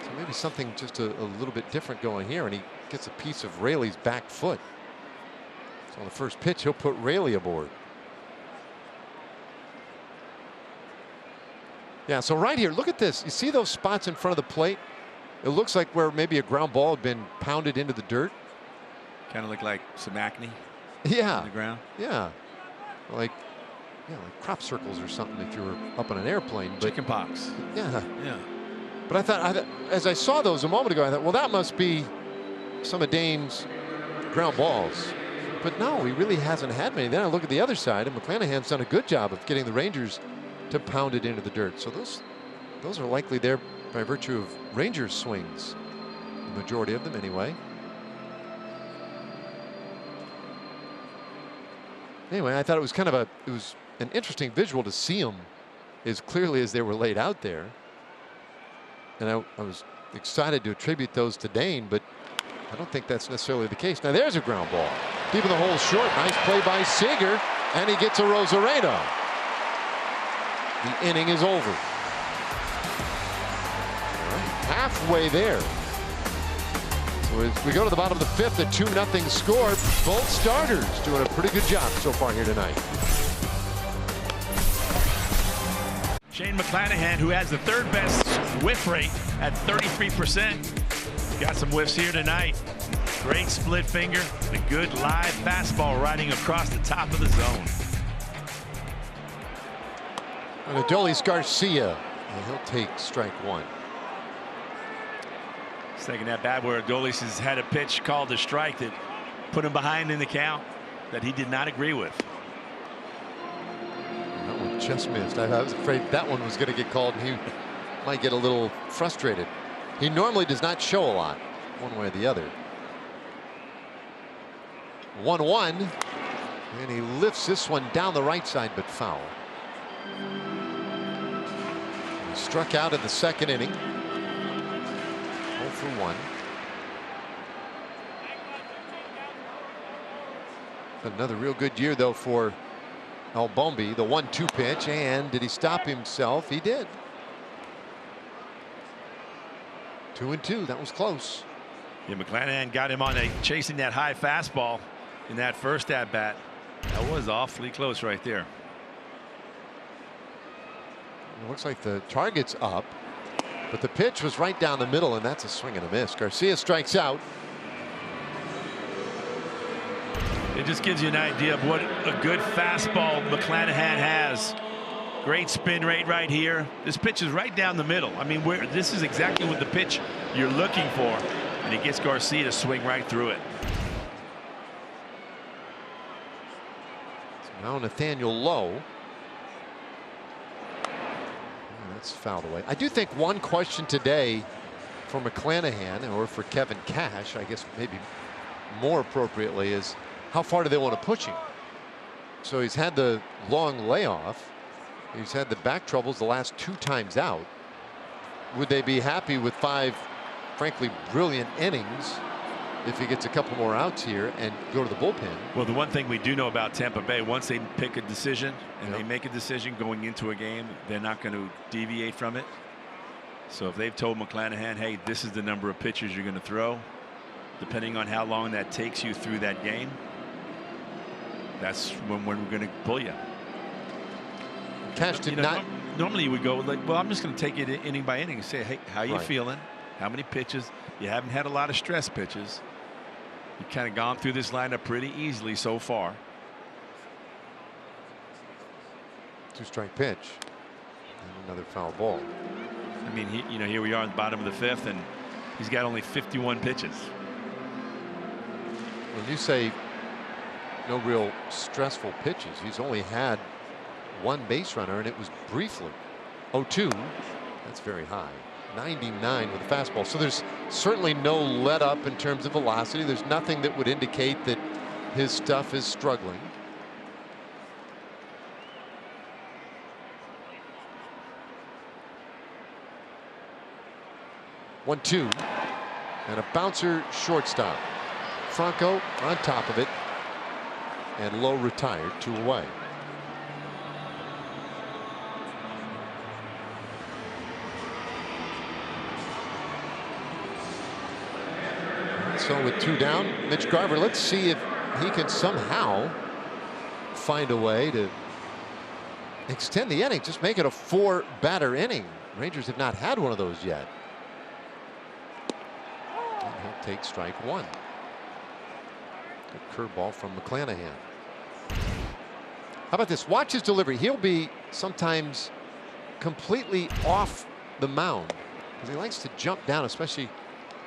So maybe something just a little bit different going here, and he gets a piece of Raley's back foot. So on the first pitch, he'll put Raley aboard. Yeah, so right here, look at this. You see those spots in front of the plate? It looks like where maybe a ground ball had been pounded into the dirt. Kind of look like some acne. Yeah. On the ground. Yeah. Like crop circles or something if you were up on an airplane. But chicken pox. Yeah. Yeah. But I thought, as I saw those a moment ago, I thought, well, that must be some of Dane's ground balls. But no, he really hasn't had many. Then I look at the other side, and McClanahan's done a good job of getting the Rangers to pound it into the dirt. So those are likely there by virtue of Rangers swings. The majority of them anyway. Anyway, I thought it was kind of it was an interesting visual to see them as clearly as they were laid out there. And I was excited to attribute those to Dane, but I don't think that's necessarily the case. Now there's a ground ball. Keeping the hole short. Nice play by Seager. And he gets a Rosarena. The inning is over. Halfway there. So as we go to the bottom of the fifth, a 2-0 score. Both starters doing a pretty good job so far here tonight. Shane McClanahan, who has the third best whiff rate at 33%. Got some whiffs here tonight. Great split finger, a good live fastball riding across the top of the zone. And Adolis Garcia, and he'll take strike one. Second at bat where Adolis has had a pitch called a strike that put him behind in the count that he did not agree with. That one just missed. I was afraid that one was going to get called and he might get a little frustrated. He normally does not show a lot one way or the other. 1-1, and he lifts this one down the right side, but foul. He struck out in the second inning. 0 for 1. Another real good year though for Albombi. The 1-2 pitch, and did he stop himself? He did. 2-2. That was close. Yeah, McClanahan got him on chasing that high fastball in that first at bat. That was awfully close right there. It looks like the target's up, but the pitch was right down the middle, and that's a swing and a miss. Garcia strikes out. It just gives you an idea of what a good fastball McClanahan has. Great spin rate right here. This pitch is right down the middle. I mean, this is exactly what the pitch you're looking for, and it gets Garcia to swing right through it. Now Nathaniel Lowe. That's fouled away. I do think one question today for McClanahan, or for Kevin Cash, I guess maybe more appropriately, is how far do they want to push him? So he's had the long layoff. He's had the back troubles the last 2 times out. Would they be happy with 5, frankly, brilliant innings if he gets a couple more outs here and go to the bullpen? Well, the one thing we do know about Tampa Bay, once they pick a decision and they make a decision going into a game, they're not going to deviate from it. So if they've told McClanahan, hey, this is the number of pitches you're going to throw, depending on how long that takes you through that game, that's when we're going to pull you. Cash did not. Normally you would go like, well, I'm just going to take it inning by inning and say, hey, how you feeling? How many pitches? You haven't had a lot of stress pitches. You've kind of gone through this lineup pretty easily so far. 2-strike pitch. And another foul ball. I mean, here we are in the bottom of the fifth, and he's got only 51 pitches. When you say no real stressful pitches, he's only had 1 base runner, and it was briefly. 0-2. That's very high. 99 with a fastball. So there's certainly no let up in terms of velocity. There's nothing that would indicate that his stuff is struggling. One, 2, and a bouncer shortstop. Franco on top of it, and Lowe retired, 2 away. So with 2 down, Mitch Garver, let's see if he can somehow find a way to extend the inning, just make it a 4-batter inning. Rangers have not had one of those yet. And he'll take strike 1. Good curveball from McClanahan. How about this? Watch his delivery. He'll be sometimes completely off the mound because he likes to jump down, especially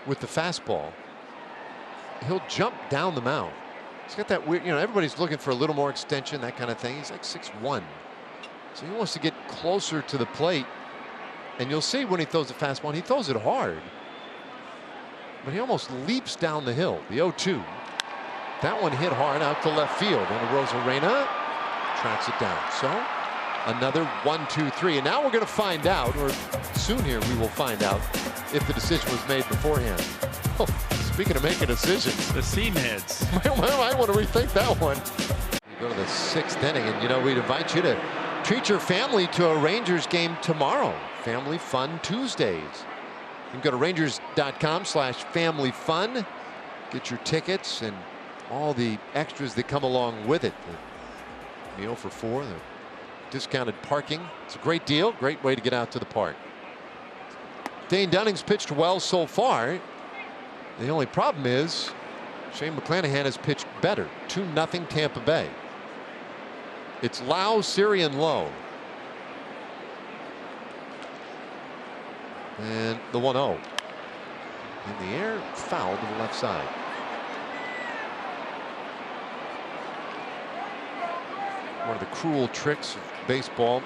with the fastball. He'll jump down the mound. He's got that weird, everybody's looking for a little more extension, that kind of thing. He's like 6'1". So he wants to get closer to the plate. And you'll see when he throws the fastball, and he throws it hard. But he almost leaps down the hill. The 0-2. That one hit hard out to left field. And Rosarena tracks it down. So another 1-2-3. And now we're going to find out, or soon here we will find out, if the decision was made beforehand. Oh, speaking of making decisions. The seam heads. I want to rethink that one. We go to the 6th inning, and you know, we'd invite you to treat your family to a Rangers game tomorrow. Family Fun Tuesdays. You can go to Rangers.com/familyfun. Get your tickets and all the extras that come along with it. The meal for 4, the discounted parking. It's a great deal. Great way to get out to the park. Dane Dunning's pitched well so far. The only problem is Shane McClanahan has pitched better. 2-0 Tampa Bay. It's Lau, Siri, and Lowe. And the 1-0. In the air, foul to the left side. One of the cruel tricks of baseball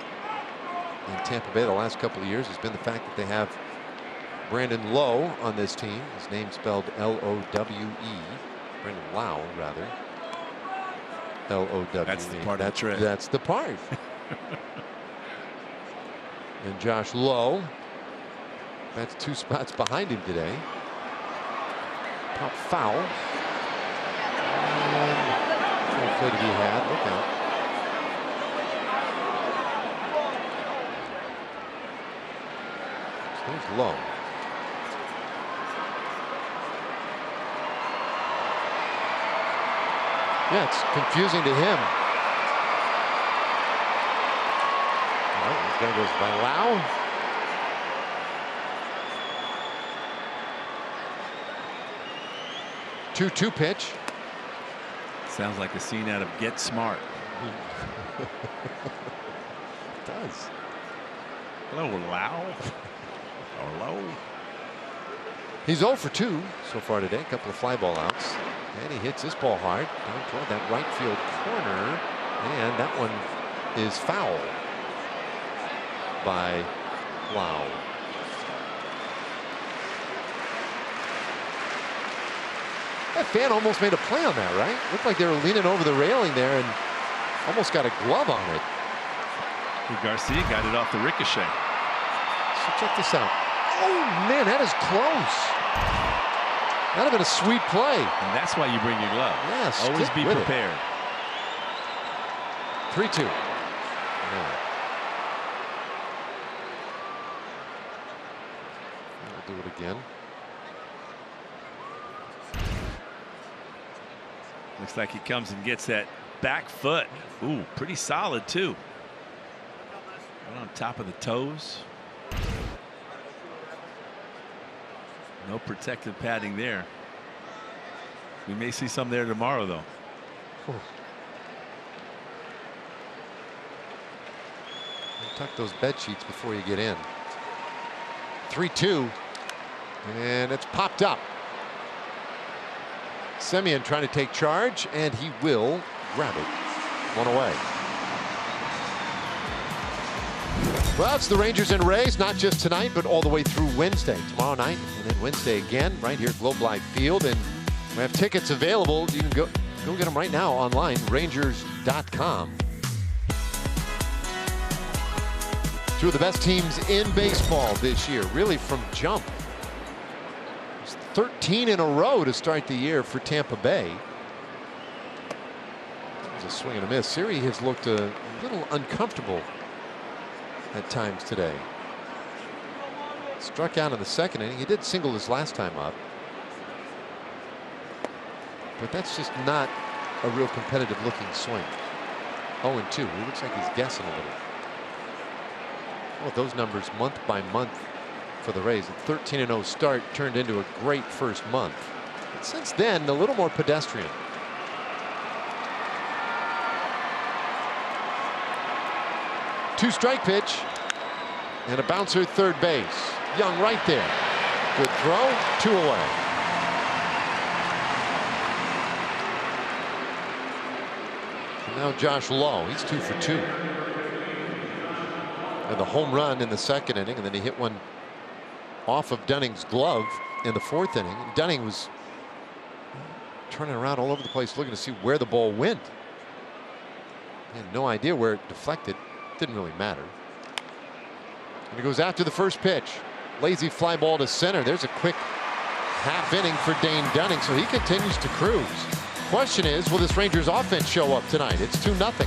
in Tampa Bay the last couple of years has been the fact that they have Brandon Lowe on this team. His name spelled L-O-W-E. Brandon Lau, rather. L-O-W-E. That's the part of the trick. That's the part. And Josh Lowe, that's 2 spots behind him today. Pop foul. And play to be had. Look out. So there's Lowe. Yeah, it's confusing to him. Well, this guy goes by Lau. 2-2 pitch. Sounds like a scene out of Get Smart. It does. Hello, Lau. Hello. He's 0 for 2 so far today. A couple of fly ball outs. And he hits this ball hard down toward that right field corner. And that one is foul by Lau. That fan almost made a play on that, right? Looked like they were leaning over the railing there and almost got a glove on it. Garcia got it off the ricochet. So check this out. Oh, man, that is close. That'd have been a sweet play. And that's why you bring your glove. Yeah, always be prepared. 3-2. We'll do it again. Looks like he comes and gets that back foot. Ooh, pretty solid too. Right on top of the toes. No protective padding there. We may see some there tomorrow, though. Tuck those bed sheets before you get in. 3-2, and it's popped up. Semien trying to take charge, and he will grab it. 1 away. Well, it's the Rangers and Rays, not just tonight, but all the way through Wednesday. Tomorrow night, and then Wednesday again, right here at Globe Life Field. And we have tickets available. You can go get them right now online, Rangers.com. 2 of the best teams in baseball this year, really from jump. It's 13 in a row to start the year for Tampa Bay. There's a swing and a miss. Siri has looked a little uncomfortable at times today. Struck out in the 2nd inning. He did single his last time up. But that's just not a real competitive looking swing. 0-2. He looks like he's guessing a little. Well, those numbers month by month for the Rays. A 13-0 start turned into a great first month. But since then, a little more pedestrian. Two-strike pitch and a bouncer third base. Young right there. Good throw. 2 away. And now Josh Lowe. He's 2 for 2. And the home run in the 2nd inning, and then he hit one off of Dunning's glove in the 4th inning. Dunning was turning around all over the place looking to see where the ball went. He had no idea where it deflected. Didn't really matter. And he goes after the first pitch. Lazy fly ball to center. There's a quick half inning for Dane Dunning, so he continues to cruise. Question is, will this Rangers offense show up tonight? It's 2-0.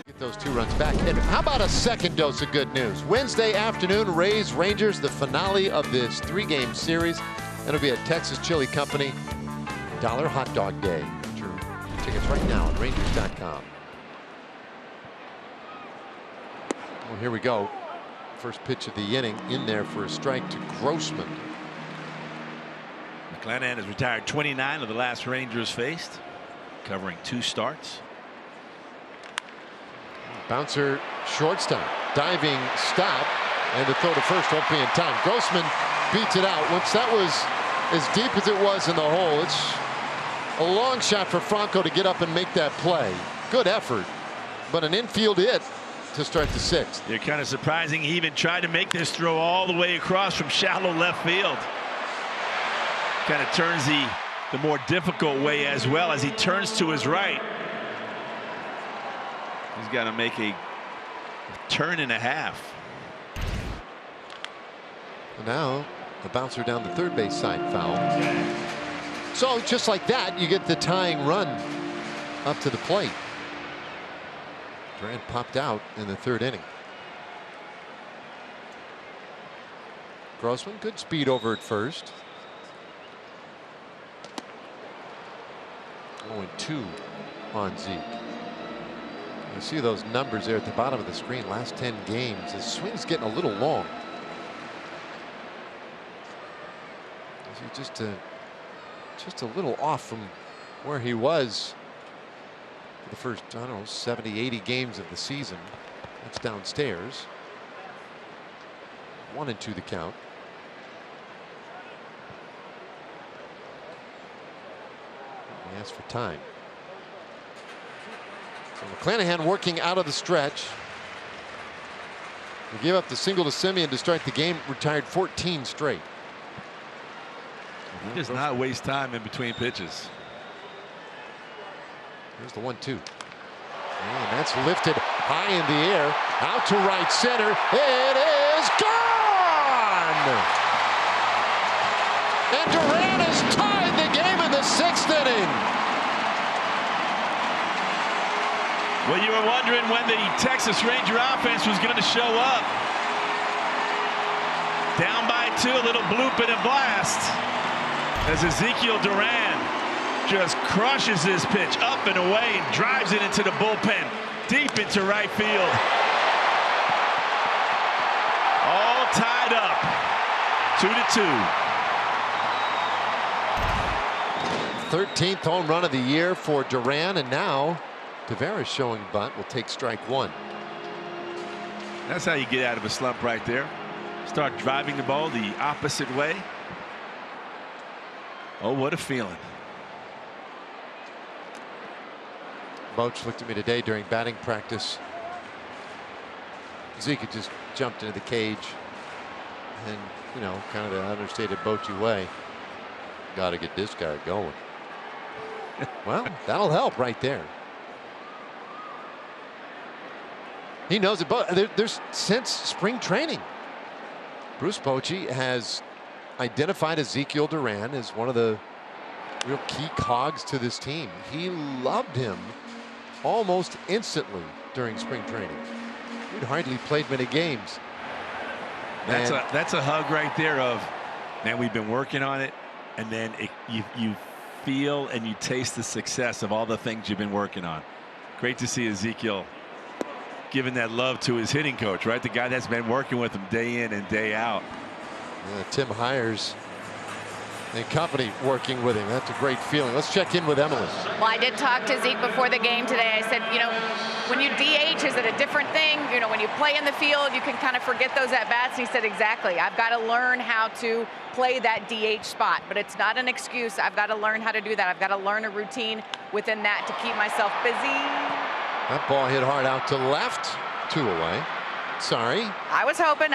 Get those 2 runs back. And how about a second dose of good news? Wednesday afternoon, Rays Rangers, the finale of this 3-game series. It'll be at Texas Chili Company. $1 hot dog day. Get your tickets right now at Rangers.com. Well, here we go. First pitch of the inning in there for a strike to Grossman. McClanahan has retired 29 of the last Rangers faced, covering 2 starts. Bouncer shortstop, diving stop, and the throw to first won't be in time. Grossman beats it out. Once that was as deep as it was in the hole, it's a long shot for Franco to get up and make that play. Good effort, but an infield hit to start the 6th. They're kind of surprising. He even tried to make this throw all the way across from shallow left field. Kind of turns the more difficult way as well as he turns to his right. He's got to make a turn and a half. And now a bouncer down the third base side foul. So just like that, you get the tying run up to the plate. Durant popped out in the 3rd inning. Grossman, good speed over at first. 0-2 on Zeke. You see those numbers there at the bottom of the screen. Last 10 games. His swing's getting a little long. He's just a little off from where he was for the first, I don't know, 70, 80 games of the season. That's downstairs. 1-2 the count. He asked for time. So McClanahan working out of the stretch. He gave up the single to Semien to start the game, retired 14 straight. He does not waste time in between pitches. Here's the 1-2. And that's lifted high in the air, out to right center. It is gone! And Duran has tied the game in the 6th inning. Well, you were wondering when the Texas Ranger offense was going to show up. Down by 2, a little bloop and a blast as Ezekiel Duran just crushes this pitch up and away and drives it into the bullpen, deep into right field. All tied up, 2-2. 13th home run of the year for Duran, and now Tavares showing bunt will take strike 1. That's how you get out of a slump right there. Start driving the ball the opposite way. Oh, what a feeling. Boch looked at me today during batting practice. Zeke had just jumped into the cage and, you know, kind of the understated Bochy way. Got to get this guy going. Well, that'll help right there. He knows it, but there's since spring training, Bruce Bochy has identified Ezekiel Duran as one of the real key cogs to this team. He loved him almost instantly during spring training. He'd hardly played many games. That's a hug right there of, man, we've been working on it, and then you feel and you taste the success of all the things you've been working on. Great to see Ezekiel giving that love to his hitting coach, right? The guy that's been working with him day in and day out. Tim Hires and company working with him. That's a great feeling. Let's check in with Emily. Well, I did talk to Zeke before the game today. I said, you know, when you DH, is it a different thing? You know, when you play in the field, you can kind of forget those at-bats. He said, exactly. I've got to learn how to play that DH spot, but it's not an excuse. I've got to learn how to do that. I've got to learn a routine within that to keep myself busy. That ball hit hard out to left. 2 away. Sorry. I was hoping.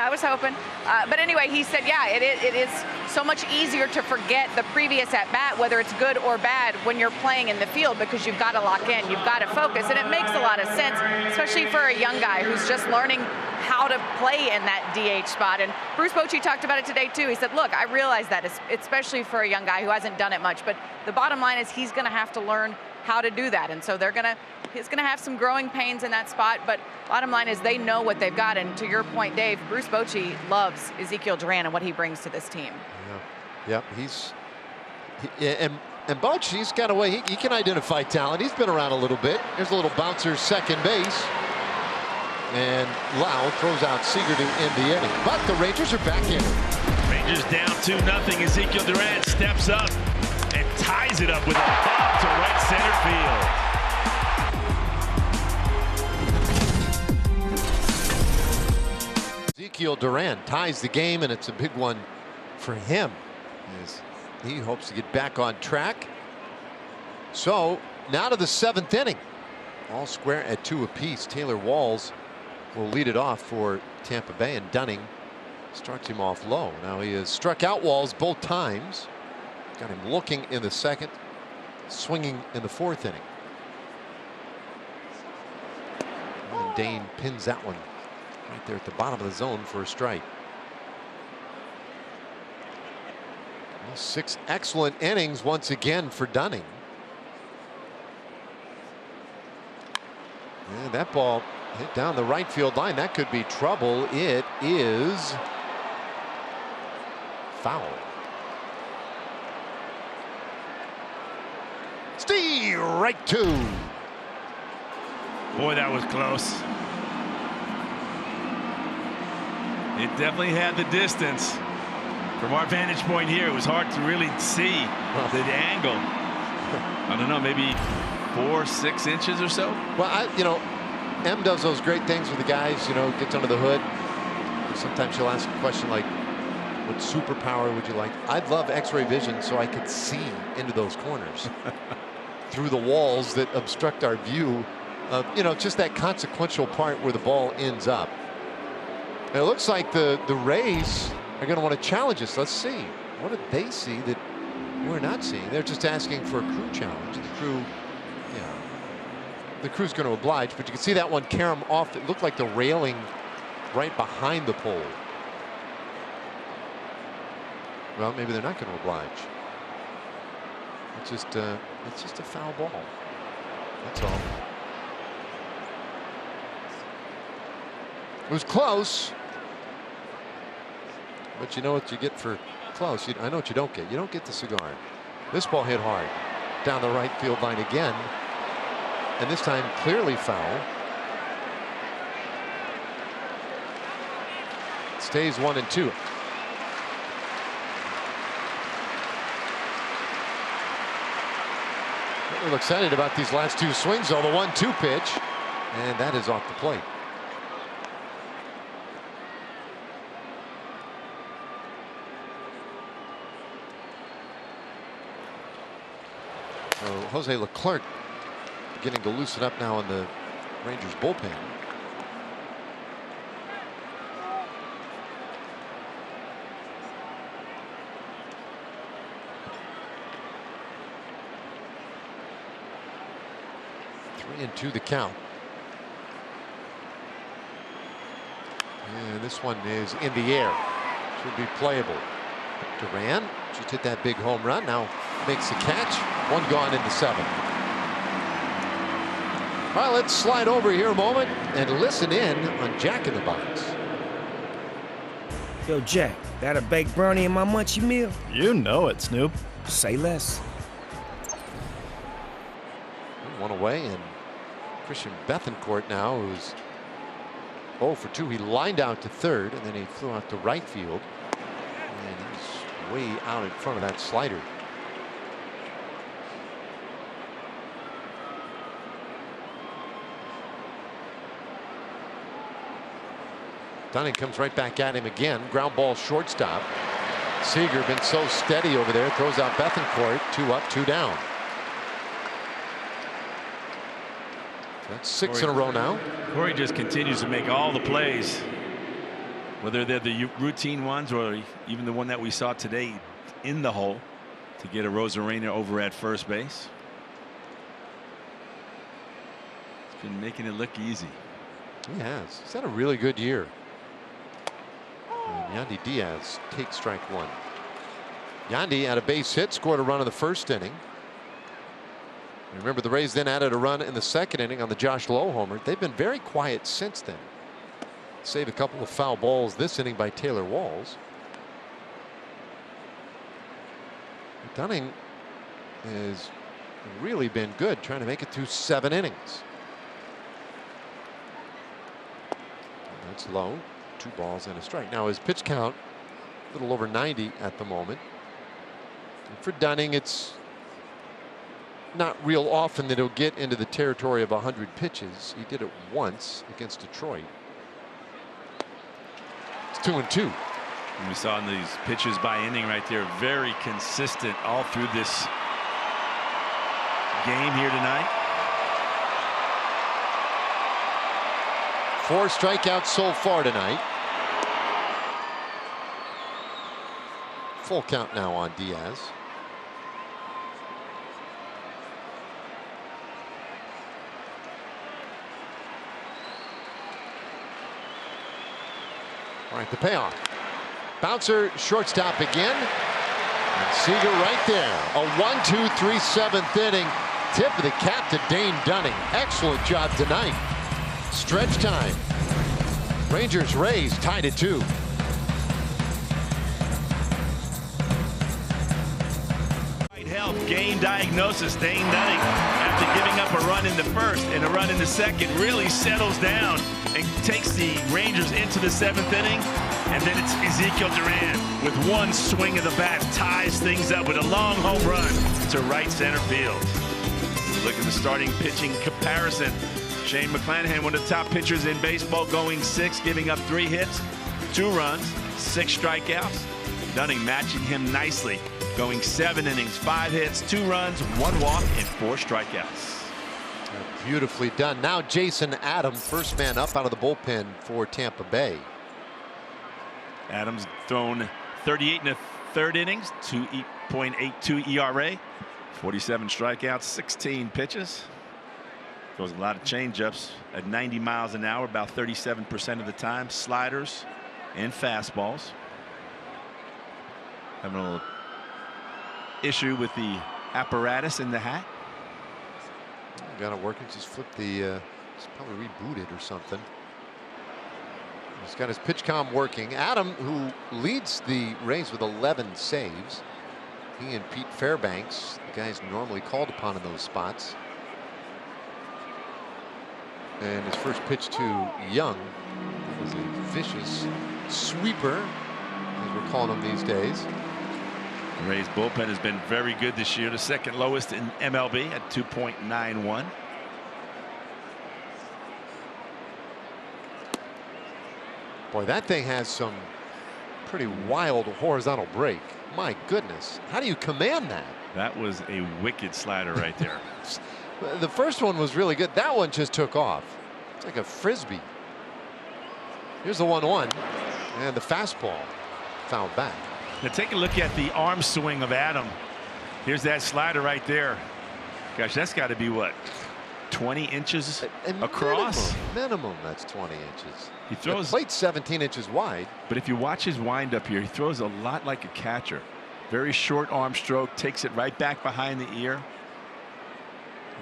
But anyway, he said, yeah, it is so much easier to forget the previous at bat, whether it's good or bad, when you're playing in the field, because you've got to lock in, you've got to focus, and it makes a lot of sense, especially for a young guy who's just learning how to play in that DH spot. And Bruce Bochy talked about it today too. He said, look, I realize that, especially for a young guy who hasn't done it much, but the bottom line is he's going to have to learn how to do that. And so he's going to have some growing pains in that spot, but bottom line is they know what they've got. And to your point, Dave, Bruce Bochy loves Ezekiel Duran and what he brings to this team. Yep, and Bochy's got a way, he can identify talent. He's been around a little bit. There's a little bouncer second base. And Lau throws out Seager to end the inning. But the Rangers are back in it. Rangers down 2-0. Ezekiel Duran steps up and ties it up with a pop to right center field. Ezekiel Duran ties the game, and it's a big one for him as he hopes to get back on track. So now to the 7th inning. All square at 2 apiece. Taylor Walls will lead it off for Tampa Bay, and Dunning starts him off low. Now he has struck out Walls both times. Got him looking in the 2nd, swinging in the 4th inning. And Dane pins that one right there at the bottom of the zone for a strike. 6 excellent innings once again for Dunning. And that ball hit down the right field line. That could be trouble. It is foul. Steve, right to. Boy, that was close. It definitely had the distance. From our vantage point here, it was hard to really see the angle. I don't know, maybe 4-6 inches or so. Well, M does those great things with the guys, gets under the hood. Sometimes she'll ask a question like, what superpower would you like? I'd love X-ray vision so I could see into those corners through the walls that obstruct our view of, just that consequential part where the ball ends up. And it looks like the Rays are going to want to challenge us. Let's see. What did they see that we're not seeing? They're just asking for a crew challenge. The crew's going to oblige, but you can see that one carom off. It looked like the railing right behind the pole. Well, maybe they're not going to oblige. It's just a foul ball. That's all. It was close, but you know what you get for close. I know what you don't get. You don't get the cigar. This ball hit hard down the right field line again. And this time clearly foul. It stays 1-2. A little excited about these last 2 swings, though. The 1-2 pitch, and that is off the plate. So Jose Leclerc beginning to loosen up now in the Rangers bullpen. Three and two the count. And this one is in the air. Should be playable. Duran just hit that big home run. Now makes the catch. One gone in the 7th. All right, let's slide over here a moment and listen in on Jack in the Box. Yo, Jack, that a baked brownie in my munchie meal? You know it, Snoop. Say less. One away, and Christian Bethancourt now, who's 0 for 2. He lined out to third, and then he flew out to right field. And he's way out in front of that slider. Dunning comes right back at him again. Ground ball shortstop. Seager been so steady over there. Throws out Bethancourt. 2 up, 2 down. That's 6 in a row now. Corey just continues to make all the plays whether they're the routine ones or even the one that we saw today in the hole to get a Rosarena over at first base. He's been making it look easy. He has. He's had a really good year. And Yandy Diaz takes strike one. Yandy had a base hit, scored a run in the first inning. Remember, the Rays then added a run in the second inning on the Josh Lowe homer. They've been very quiet since then. Save a couple of foul balls this inning by Taylor Walls. Dunning has really been good, trying to make it through 7 innings. That's low. 2 balls and a strike. Now his pitch count a little over 90 at the moment. And for Dunning, it's not real often that he'll get into the territory of 100 pitches. He did it once against Detroit. It's 2-2. And we saw in these pitches by inning right there, very consistent all through this game here tonight. 4 strikeouts so far tonight. Full count now on Diaz. All right, the payoff. Bouncer, shortstop again. And Seager right there. A 1-2-3 7th inning. Tip of the cap to Dane Dunning. Excellent job tonight. Stretch time. Rangers Rays tied at 2. Help game diagnosis. Dane Dunning, after giving up a run in the first and a run in the second, really settles down and takes the Rangers into the 7th inning. And then it's Ezekiel Duran with one swing of the bat, ties things up with a long home run to right center field. Look at the starting pitching comparison. Shane McClanahan, one of the top pitchers in baseball, going 6, giving up 3 hits, 2 runs, 6 strikeouts. Dunning matching him nicely, going 7 innings, 5 hits, 2 runs, 1 walk, and 4 strikeouts. Beautifully done. Now Jason Adams, first man up out of the bullpen for Tampa Bay. Adams thrown 38 in the 3rd innings, 2.82 ERA, 47 strikeouts, 16 pitches. Throws a lot of changeups at 90 miles an hour, about 37% of the time. Sliders and fastballs. Having a little issue with the apparatus in the hat. Got it working. Just flipped the. Just probably rebooted or something. He's got his pitch comm working. Adam, who leads the Rays with 11 saves. He and Pete Fairbanks, the guys normally called upon in those spots. And his first pitch to Young was a vicious sweeper, as we're calling them these days. The Rays bullpen has been very good this year, the 2nd lowest in MLB at 2.91. Boy, that thing has some pretty wild horizontal break. My goodness, how do you command that? That was a wicked slider right there. The first one was really good. That one just took off. It's like a frisbee. Here's the 1-1, and the fastball fouled back. Now take a look at the arm swing of Adam. Here's that slider right there. Gosh, that's got to be what, 20 inches across? Minimum, that's 20 inches. He throws. The plate's 17 inches wide. But if you watch his windup here, he throws a lot like a catcher. Very short arm stroke, takes it right back behind the ear.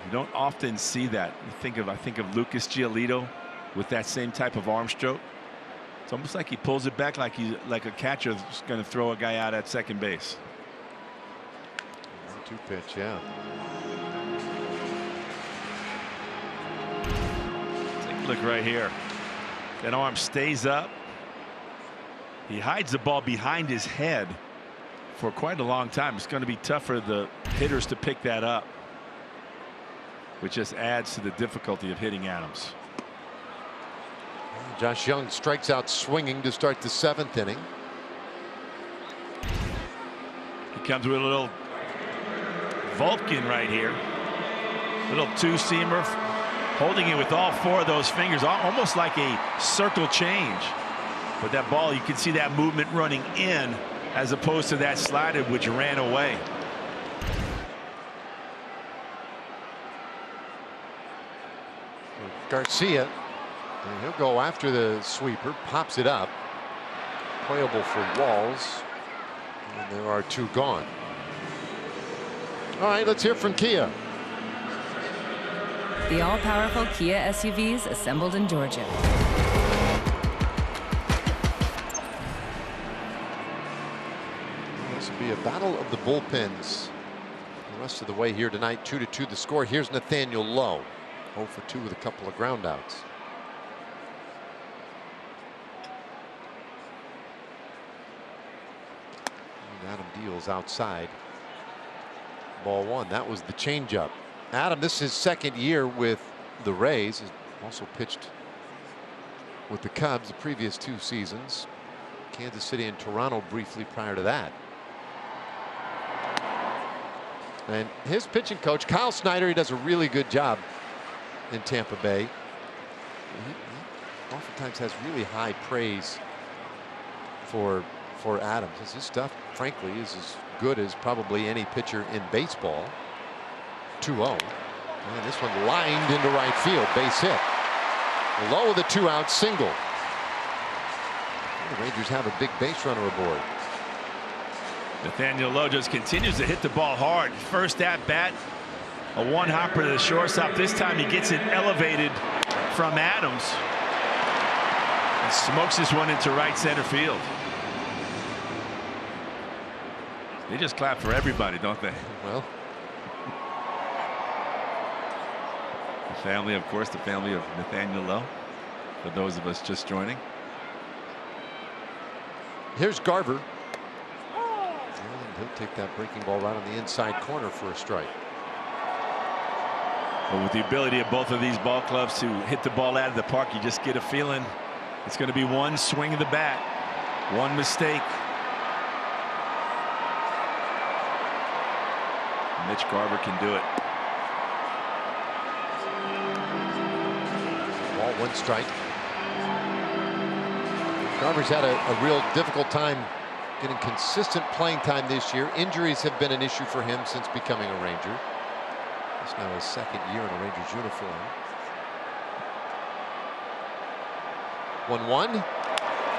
You don't often see that. I think of Lucas Giolito with that same type of arm stroke. It's almost like he pulls it back like a catcher is going to throw a guy out at second base. 1-2 pitch, yeah. Take a look right here. That arm stays up. He hides the ball behind his head for quite a long time. It's going to be tough for the hitters to pick that up, which just adds to the difficulty of hitting Adams. Josh Young strikes out swinging to start the 7th inning. He comes with a little Vulcan right here. Little 2-seamer, holding it with all 4 of those fingers, almost like a circle change. But that ball, you can see that movement running in as opposed to that slider which ran away. Garcia, and he'll go after the sweeper, pops it up. Playable for Walls, and there are 2 gone. All right, let's hear from Kia. The all-powerful Kia SUVs assembled in Georgia. This will be a battle of the bullpens the rest of the way here tonight. 2-2 the score. Here's Nathaniel Lowe, 0 for 2 with a couple of groundouts. And Adam deals outside. Ball 1. That was the changeup. Adam, this is his second year with the Rays. He's also pitched with the Cubs the previous 2 seasons. Kansas City and Toronto briefly prior to that. And his pitching coach, Kyle Snyder, he does a really good job in Tampa Bay. He oftentimes has really high praise for Adams. His stuff, frankly, is as good as probably any pitcher in baseball. 2-0. And this one lined into right field. Base hit. Low with a 2-out single. The Rangers have a big base runner aboard. Nathaniel Lowe just continues to hit the ball hard. First at bat, a one-hopper to the shortstop. This time he gets it elevated from Adams and smokes this one into right center field. They just clap for everybody, don't they? Well, the family, of course, the family of Nathaniel Lowe, for those of us just joining. Here's Garver. And he'll take that breaking ball right on the inside corner for a strike. But with the ability of both of these ball clubs to hit the ball out of the park, you just get a feeling it's going to be one swing of the bat, one mistake. Mitch Garver can do it. Ball 1 strike. Garver's had a real difficult time getting consistent playing time this year. Injuries have been an issue for him since becoming a Ranger. It's now his 2nd year in a Rangers uniform. 1-1.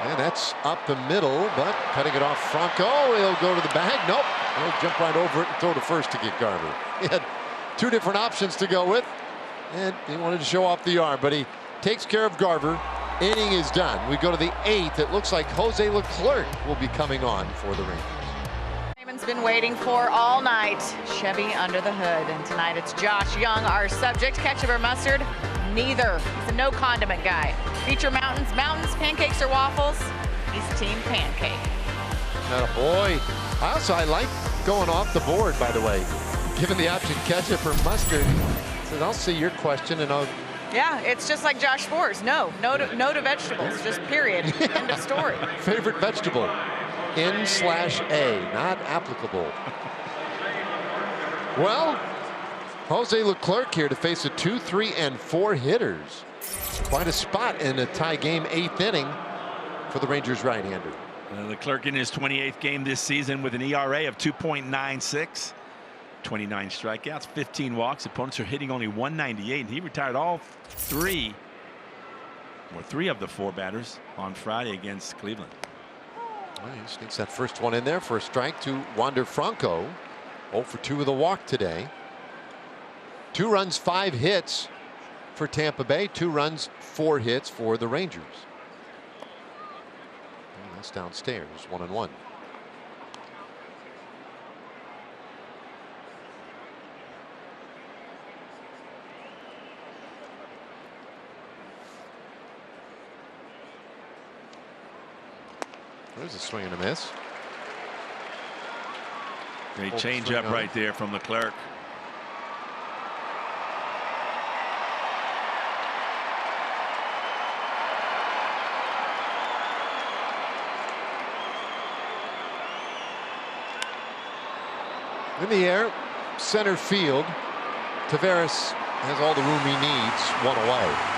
And that's up the middle, but cutting it off Franco. He'll go to the bag. Nope. He'll jump right over it and throw to first to get Garver. He had 2 different options to go with, and he wanted to show off the arm, but he takes care of Garver. Inning is done. We go to the 8th. It looks like Jose Leclerc will be coming on for the Rangers. Raymond's been waiting for all night. Chevy under the hood, and tonight it's Josh Young, our subject. Ketchup or mustard? Neither. He's a no condiment guy. Feature mountains, pancakes or waffles? He's team pancake. Boy. I like going off the board, by the way. Given the option ketchup or mustard, said I'll see your question and I'll. Yeah, it's just like Josh Forrest. No to vegetables. Just period. End of story. Favorite vegetable? N/A. Not applicable. Well, Jose Leclerc here to face a 2, 3, and 4 hitters. Quite a spot in a tie game 8th inning for the Rangers right-hander. Leclerc in his 28th game this season with an ERA of 2.96. 29 strikeouts, 15 walks. Opponents are hitting only 198, and he retired all 3 of the 4 batters on Friday against Cleveland. Well, he sneaks that first one in there for a strike to Wander Franco. 0 for 2 with a walk today. 2 runs, 5 hits for Tampa Bay. 2 runs, 4 hits for the Rangers. And that's downstairs, 1-1. There's a swing and a miss. Great changeup right there from Leclerc. In the air, center field. Taveras has all the room he needs. 1 away.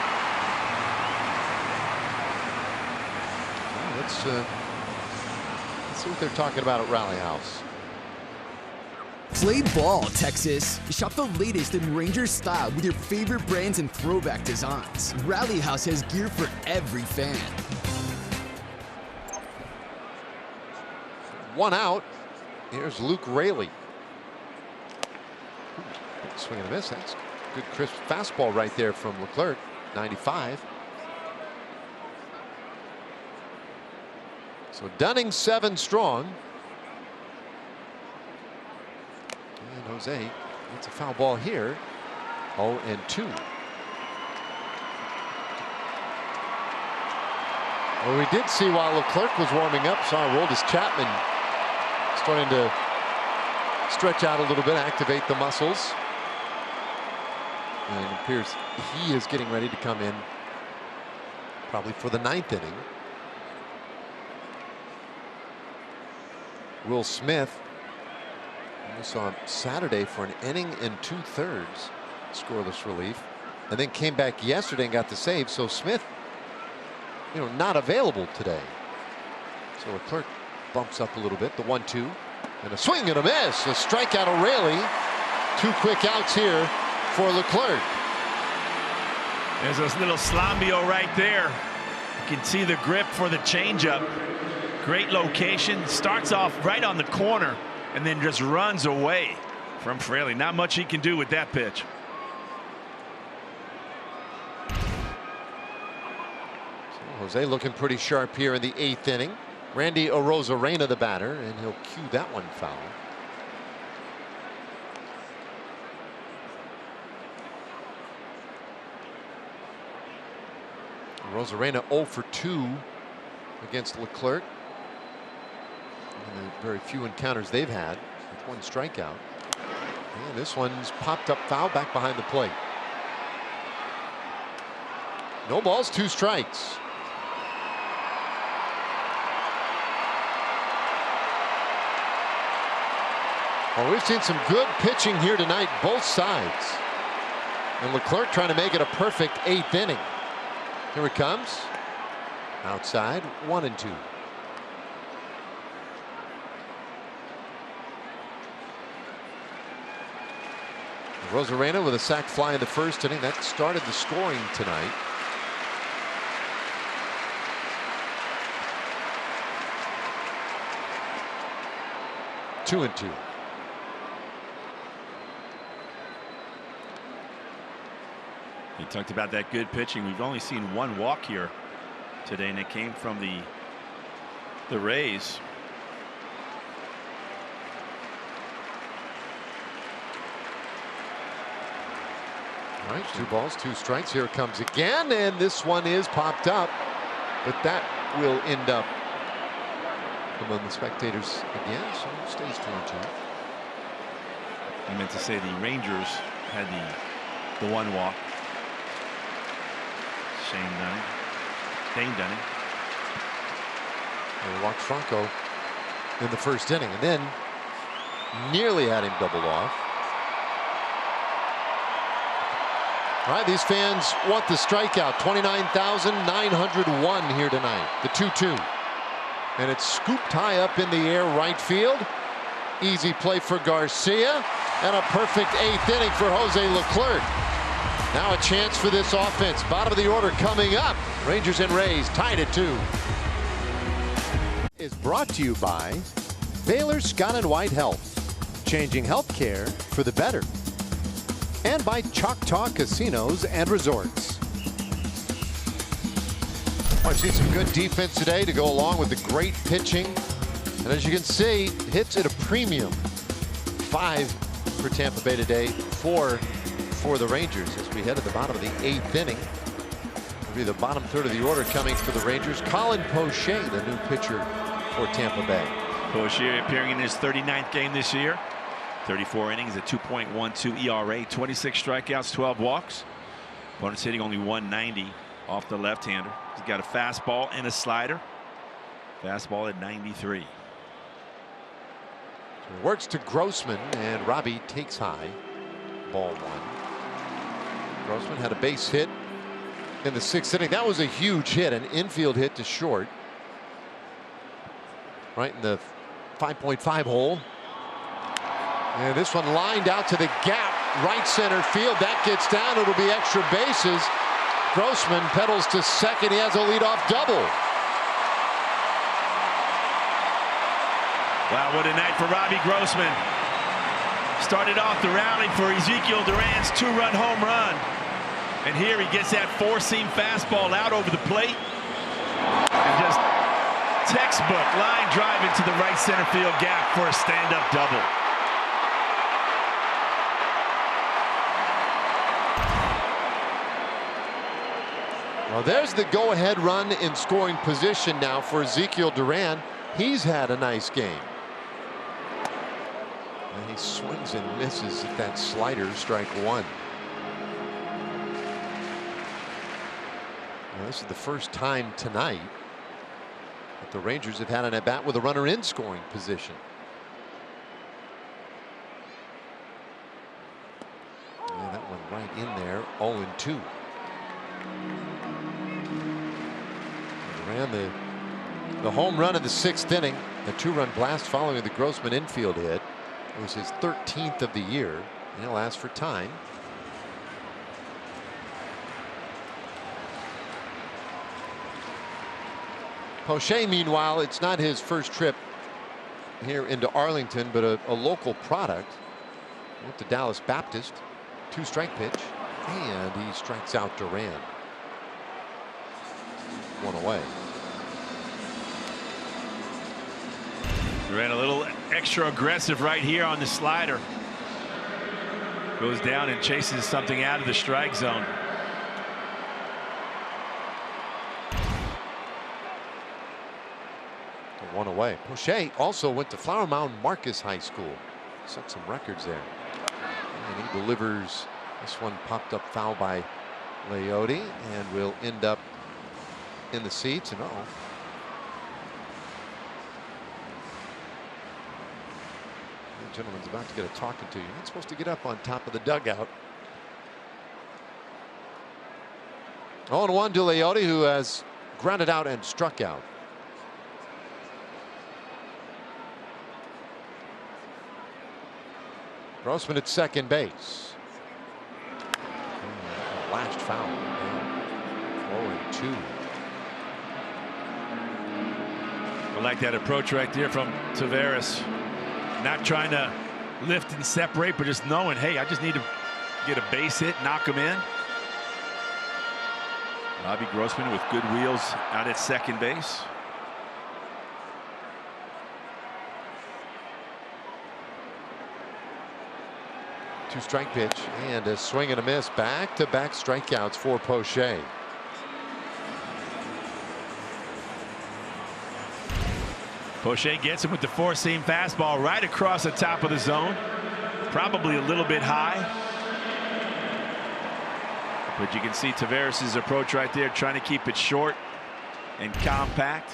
let's see what they're talking about at Rally House. Play ball, Texas. Shop the latest in Rangers style with your favorite brands and throwback designs. Rally House has gear for every fan. One out. Here's Luke Raley. Swing and a miss. That's good crisp fastball right there from Leclerc. 95. So Dunning 7 strong. And Jose gets a foul ball here. 0-2. Well, we did see while Leclerc was warming up, saw Aroldis Chapman starting to stretch out a little bit, activate the muscles. And it appears he is getting ready to come in probably for the 9th inning. Will Smith, we saw him Saturday for an inning and 2/3 scoreless relief, and then came back yesterday and got the save. So Smith, not available today. So Leclerc bumps up a little bit. The 1-2 and a swing and a miss. A strikeout O'Reilly. 2 quick outs here for Leclerc. There's a little Slambio right there. You can see the grip for the changeup. Great location. Starts off right on the corner and then just runs away from Fraley. Not much he can do with that pitch. So Jose looking pretty sharp here in the 8th inning. Randy Arozarena the batter, and he'll cue that one foul. Arozarena 0 for 2 against Leclerc. And the very few encounters they've had with 1 strikeout. And this one's popped up foul back behind the plate. No balls, 2 strikes. Well, we've seen some good pitching here tonight, both sides. And Leclerc trying to make it a perfect 8th inning. Here it comes. Outside, 1-2. Arozarena with a sac fly in the 1st inning. That started the scoring tonight. Two and 2. He talked about that good pitching. We've only seen 1 walk here today, and it came from the Rays. All right, 2 balls, 2 strikes. Here it comes again, and this one is popped up, but that will end up among the spectators again, so it stays 2-2. I meant to say the Rangers had the 1 walk. Dane Dunning. They walked Franco in the 1st inning, and then nearly had him doubled off. All right, these fans want the strikeout. 29,901 here tonight. The 2-2. And it's scooped high up in the air right field. Easy play for Garcia. And a perfect 8th inning for Jose Leclerc. Now a chance for this offense. Bottom of the order coming up. Rangers and Rays tied at 2. Is brought to you by Baylor Scott & White Health. Changing healthcare for the better. And by Choctaw Casinos and Resorts. I've seen some good defense today to go along with the great pitching. And as you can see, hits at a premium. 5 for Tampa Bay today, 4 for the Rangers as we head to the bottom of the 8th inning. It'll be the bottom 3rd of the order coming for the Rangers. Colin Poche, the new pitcher for Tampa Bay. Poche appearing in his 39th game this year. 34 innings, a 2.12 ERA, 26 strikeouts, 12 walks. Opponent's hitting only 190 off the left-hander. He's got a fastball and a slider. Fastball at 93. So it works to Grossman, and Robbie takes high. Ball 1. Grossman had a base hit in the 6th inning. That was a huge hit, an infield hit to short. right in the 5.5 hole. And this one lined out to the gap, right center field. That gets down. It'll be extra bases. Grossman pedals to second. He has a leadoff double. Wow, what a night for Robbie Grossman. Started off the rally for Ezekiel Duran's 2-run home run. And here he gets that four-seam fastball out over the plate. And just textbook line drive into the right center field gap for a stand-up double. Well, there's the go-ahead run in scoring position now for Ezekiel Duran. He's had a nice game. And he swings and misses at that slider, strike one. Well, this is the first time tonight that the Rangers have had an at-bat with a runner in scoring position. Yeah, that one right in there, 0-2. Ran the home run in the 6th inning, a 2-run blast following the Grossman infield hit. It was his 13th of the year, and he'll ask for time. Poche, meanwhile, it's not his first trip here into Arlington, but a local product. Went to Dallas Baptist, 2-strike pitch, and he strikes out Duran. One away. Duran a little extra aggressive right here on the slider. Goes down and chases something out of the strike zone. One away. Poche also went to Flower Mound Marcus High School. Set some records there. And he delivers. This one popped up foul by Leote and will end up in the seats. And uh-oh. The gentleman's about to get a talking to you. You're not supposed to get up on top of the dugout. 0-1 to Leote, who has grounded out and struck out. Grossman at second base. Last foul. 0-2. I like that approach right there from Taveras. Not trying to lift and separate, but just knowing, hey, I just need to get a base hit, knock him in. Robbie Grossman with good wheels out at second base. Two-strike pitch and a swing and a miss. Back-to-back strikeouts for Poche. Poche gets him with the four-seam fastball right across the top of the zone. Probably a little bit high. But you can see Taveras' approach right there, trying to keep it short and compact.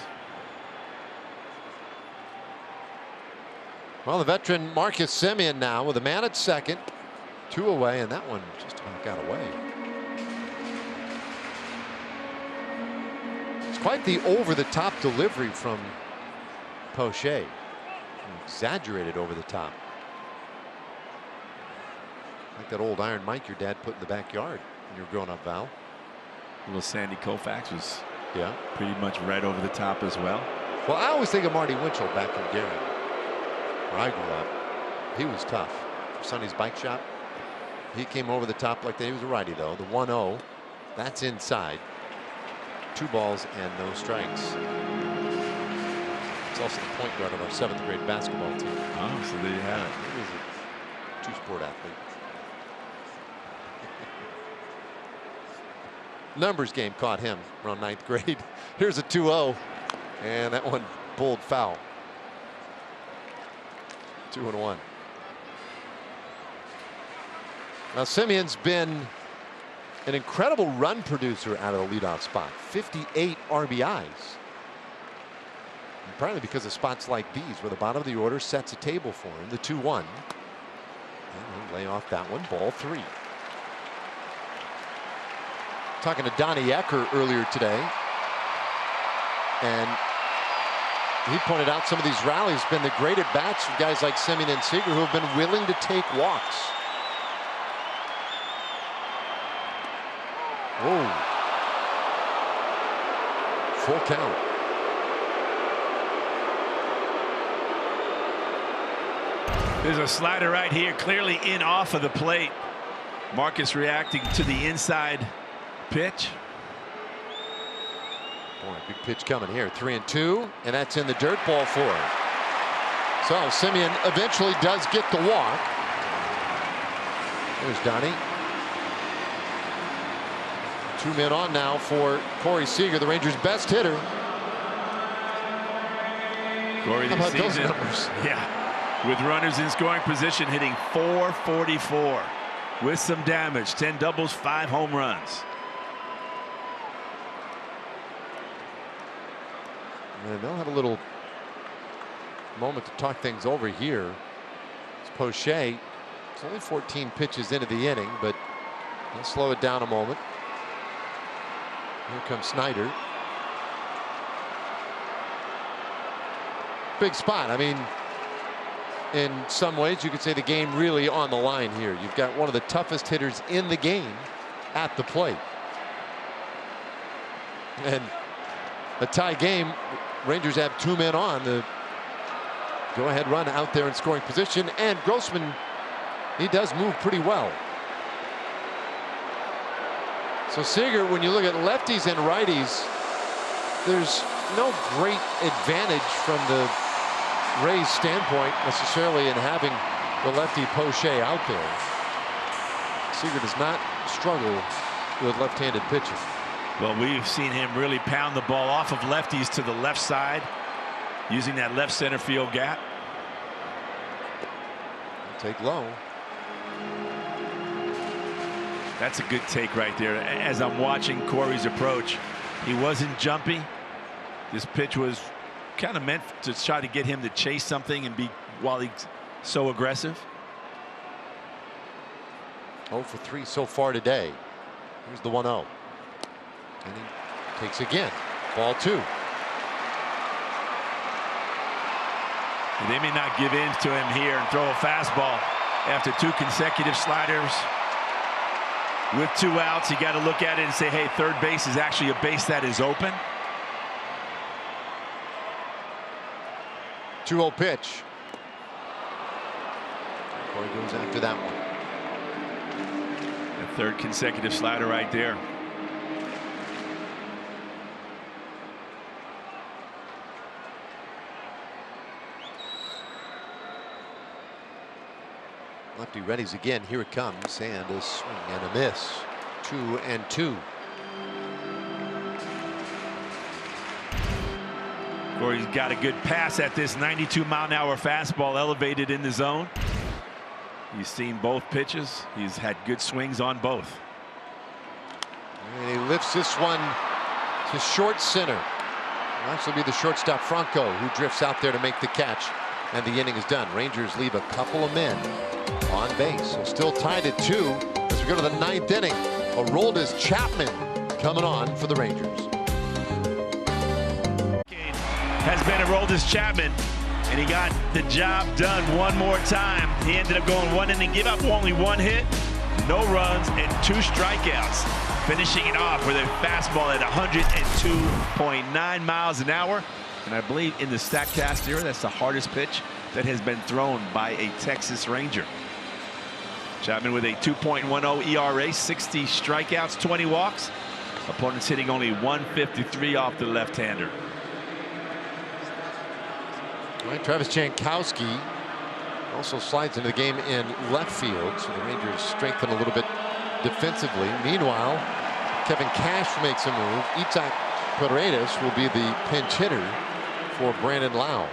Well, the veteran Marcus Semien now with a man at second. 2 away, and that one just about got away. It's quite the over-the-top delivery from Poche. Exaggerated over the top. Like that old Iron Mike your dad put in the backyard when you were growing up, Val. Little Sandy Koufax was pretty much right over the top as well. Well, I always think of Marty Winchell back in Gary, where I grew up. He was tough. Sonny's Bike Shop. He came over the top like that. He was a righty, though. The 1-0, that's inside. 2 balls and no strikes. It's also the point guard of our 7th grade basketball team. Oh, so there you have it. He was a 2-sport athlete. Numbers game caught him around 9th grade. Here's a 2-0, and that one pulled foul. 2-1. Now Semien's been an incredible run producer out of the leadoff spot. 58 RBIs. Apparently because of spots like these where the bottom of the order sets a table for him. The 2-1. And he'll lay off that one. Ball 3. Talking to Donnie Ecker earlier today. And he pointed out some of these rallies have been the great at-bats from guys like Semien and Seager who have been willing to take walks. Oh. Full count. There's a slider right here, clearly in off of the plate. Marcus reacting to the inside pitch. Boy, big pitch coming here. 3-2, and that's in the dirt. Ball 4. So Semien eventually does get the walk. There's Donnie. 2 men on now for Corey Seager, the Rangers' best hitter. Corey, how about this season, those numbers? Yeah, with runners in scoring position, hitting .444 with some damage. 10 doubles, 5 home runs. And they'll have a little moment to talk things over here. It's Poche. It's only 14 pitches into the inning, but he'll slow it down a moment. Here comes Snyder. Big spot. I mean, in some ways you could say the game really on the line here. You've got one of the toughest hitters in the game at the plate. And a tie game, Rangers have 2 men on. The go-ahead run out there in scoring position, and Grossman, he does move pretty well. So Seager, when you look at lefties and righties, there's no great advantage from the Rays standpoint necessarily in having the lefty Poche out there. Seager does not struggle with left-handed pitching. Well, we've seen him really pound the ball off of lefties to the left side, using that left center field gap. Take low. That's a good take right there. As I'm watching Corey's approach, he wasn't jumpy. This pitch was kind of meant to try to get him to chase something and be while he's so aggressive. 0 for 3 so far today. Here's the 1-0. And he takes again. Ball 2. They may not give in to him here and throw a fastball after 2 consecutive sliders. With 2 outs, you got to look at it and say, hey, third base is actually a base that is open. 2-0 pitch. Corey goes after that one. The 3rd consecutive slider right there. Lefty readies again. Here it comes, and a swing and a miss. 2-2. Corey's got a good pass at this 92-mile-an-hour fastball elevated in the zone. He's seen both pitches. He's had good swings on both. And he lifts this one to short center. It'll actually be the shortstop Franco who drifts out there to make the catch, and the inning is done. Rangers leave a couple of men on base. So still tied at 2 as we go to the 9th inning. Aroldis Chapman coming on for the Rangers. Has been Aroldis Chapman, and he got the job done one more time. He ended up going 1 inning, give up only 1 hit, no runs, and 2 strikeouts, finishing it off with a fastball at 102.9 miles an hour. And I believe in the StatCast era, that's the hardest pitch that has been thrown by a Texas Ranger. Chapman with a 2.10 ERA, 60 strikeouts, 20 walks. Opponents hitting only 153 off the left-hander. All right, Travis Jankowski also slides into the game in left field, so the Rangers strengthen a little bit defensively. Meanwhile, Kevin Cash makes a move. Itzhak Paredes will be the pinch hitter for Brandon Lau.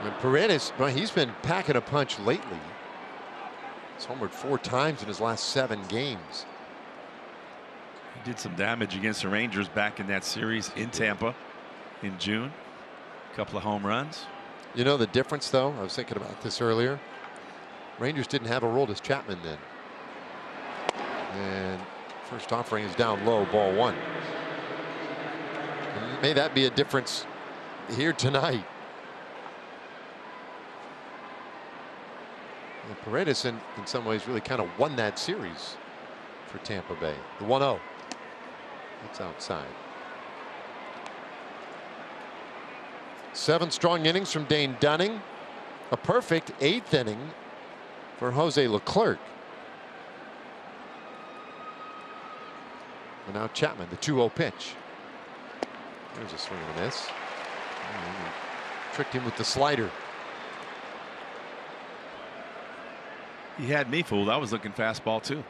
And Paredes, well, he's been packing a punch lately. He's homered 4 times in his last 7 games. He did some damage against the Rangers back in that series in Tampa in June. A couple of home runs. You know the difference, though? I was thinking about this earlier. Rangers didn't have Aroldis Chapman then. And first offering is down low, ball 1. May that be a difference here tonight. And Paredes in some ways really kind of won that series for Tampa Bay. The 1-0. It's outside. 7 strong innings from Dane Dunning. A perfect 8th inning for Jose Leclerc. And now Chapman, the 2-0 pitch. There's a swing and a miss. Tricked him with the slider. He had me fooled. I was looking fastball too.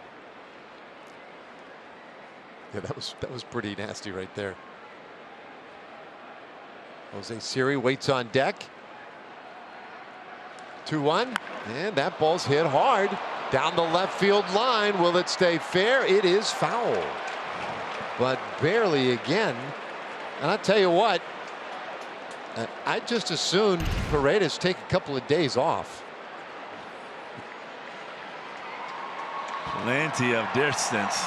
Yeah, that was pretty nasty right there. Jose Siri waits on deck. 2-1, and that ball's hit hard down the left field line. Will it stay fair? It is foul, but barely again. And I tell you what, I'd just as soon Paredes take a couple of days off. Plenty of distance.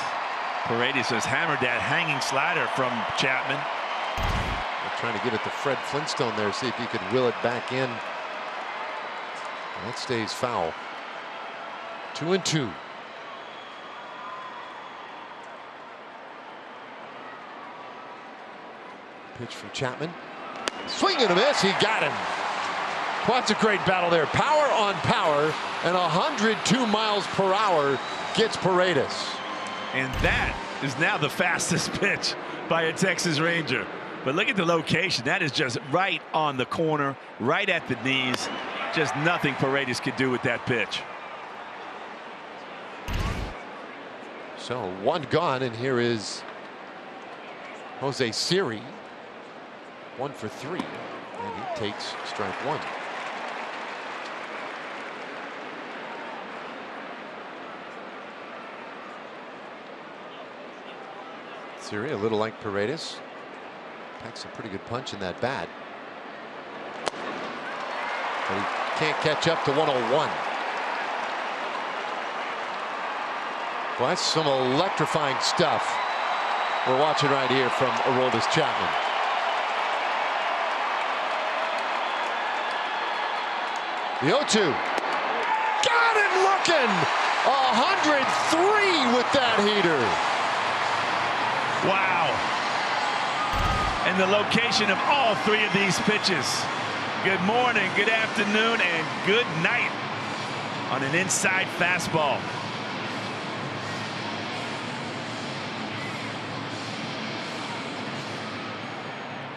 Paredes has hammered that hanging slider from Chapman. They're trying to get it to Fred Flintstone there, see if he could will it back in. That stays foul. 2-2. Pitch from Chapman. Swing and a miss. He got him. Well, that's a great battle there. Power on power, and 102 miles per hour gets Paredes. And that is now the fastest pitch by a Texas Ranger. But look at the location. That is just right on the corner, right at the knees. Just nothing Paredes could do with that pitch. So 1 gone, and here is Jose Siri. 1 for 3, and he takes strike 1. Siri, a little like Paredes, packs a pretty good punch in that bat, but he can't catch up to 101. Well, that's some electrifying stuff we're watching right here from Aroldis Chapman. The 0-2. Got him looking. 103 with that heater. Wow. And the location of all 3 of these pitches. Good morning, good afternoon, and good night on an inside fastball.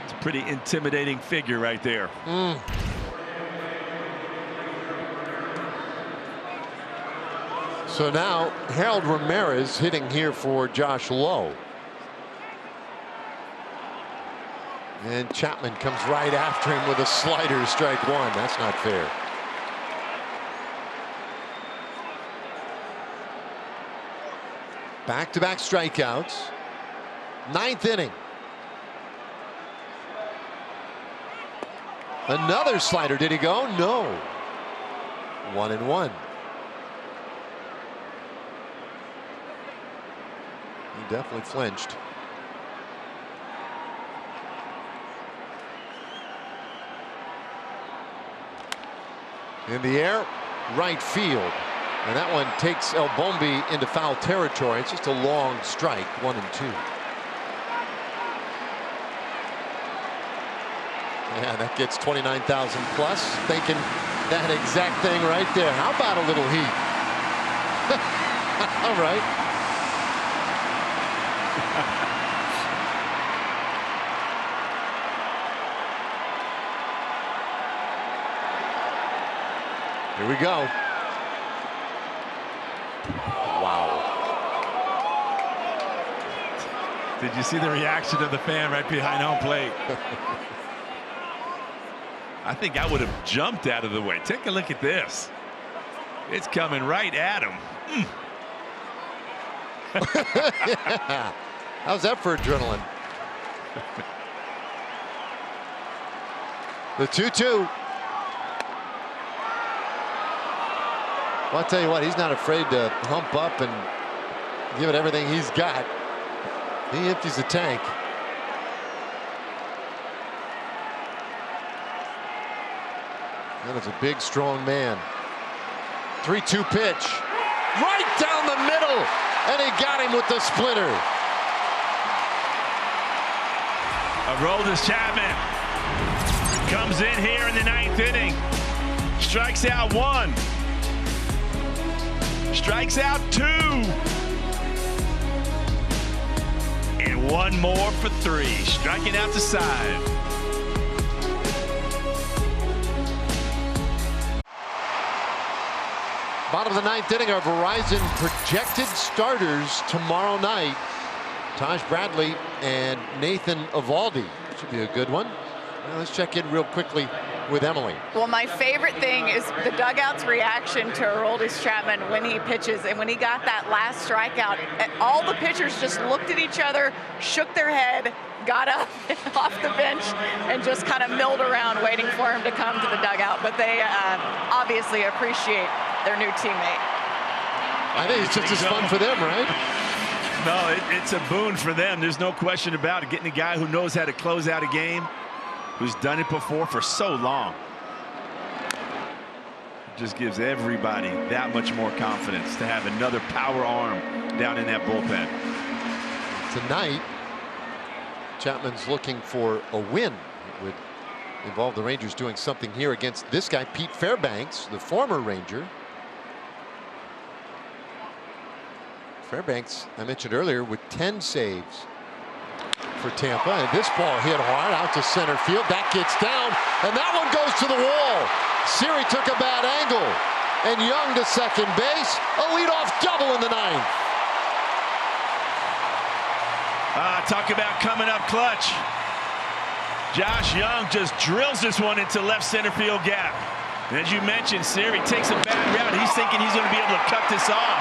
It's a pretty intimidating figure right there. So now Harold Ramirez hitting here for Josh Lowe. And Chapman comes right after him with a slider, strike 1. That's not fair. Back-to-back strikeouts. 9th inning. Another slider. Did he go? No. 1-1. He definitely flinched. In the air, right field. And that one takes El Bombi into foul territory. It's just a long strike, 1-2. Yeah, that gets 29,000 plus. Thinking that exact thing right there. How about a little heat? All right. Here we go. Wow. Did you see the reaction of the fan right behind home plate? I think I would have jumped out of the way. Take a look at this. It's coming right at him. Yeah. How's that for adrenaline? The 2-2. Well, I'll tell you what, he's not afraid to hump up and give it everything he's got. He empties the tank. That is a big, strong man. 3-2 pitch. Right down the middle. And he got him with the splitter. Aroldis Chapman comes in here in the 9th inning. Strikes out 1. Strikes out 2. And 1 more for 3. Striking out to side. Bottom of the 9th inning, our Verizon projected starters tomorrow night. Taj Bradley and Nathan Eovaldi. Should be a good one. Well, let's check in real quickly with Emily. Well, my favorite thing is the dugout's reaction to Aroldis Chapman when he pitches. And when he got that last strikeout, all the pitchers just looked at each other, shook their head, got up off the bench, and just kind of milled around waiting for him to come to the dugout. But they obviously appreciate their new teammate. I think it's just as fun for them, right? No, it's a boon for them. There's no question about it. Getting a guy who knows how to close out a game, who's done it before for so long. It just gives everybody that much more confidence to have another power arm down in that bullpen. Tonight, Chapman's looking for a win. It would involve the Rangers doing something here against this guy, Pete Fairbanks, the former Ranger. Fairbanks, I mentioned earlier, with 10 saves for Tampa. And this ball hit hard out to center field. That gets down, and that one goes to the wall. Siri took a bad angle, and Young to second base. A leadoff double in the 9th. Talk about coming up clutch. Josh Young just drills this one into left center field gap. And as you mentioned, Siri takes a bad route. He's thinking he's going to be able to cut this off.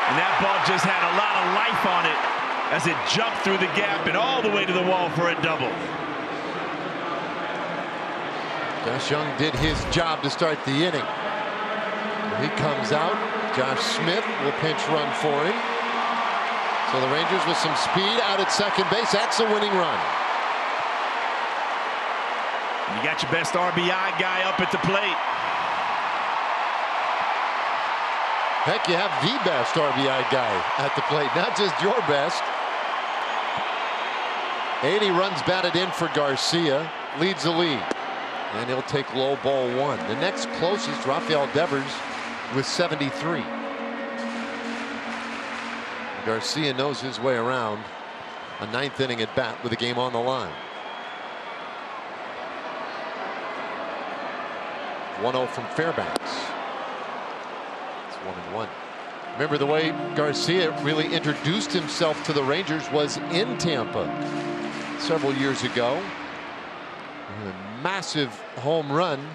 And that ball just had a lot of life on it as it jumped through the gap and all the way to the wall for a double. Josh Young did his job to start the inning. When he comes out, Josh Smith will pinch run for him. So the Rangers with some speed out at second base. That's a winning run. You got your best RBI guy up at the plate. Heck, you have the best RBI guy at the plate, not just your best. 80 runs batted in for Garcia, leads the league. And he'll take low ball 1. The next closest, Rafael Devers with 73. Garcia knows his way around a 9th inning at bat with the game on the line. 1-0 from Fairbanks. 1-1. Remember, the way Garcia really introduced himself to the Rangers was in Tampa several years ago. A massive home run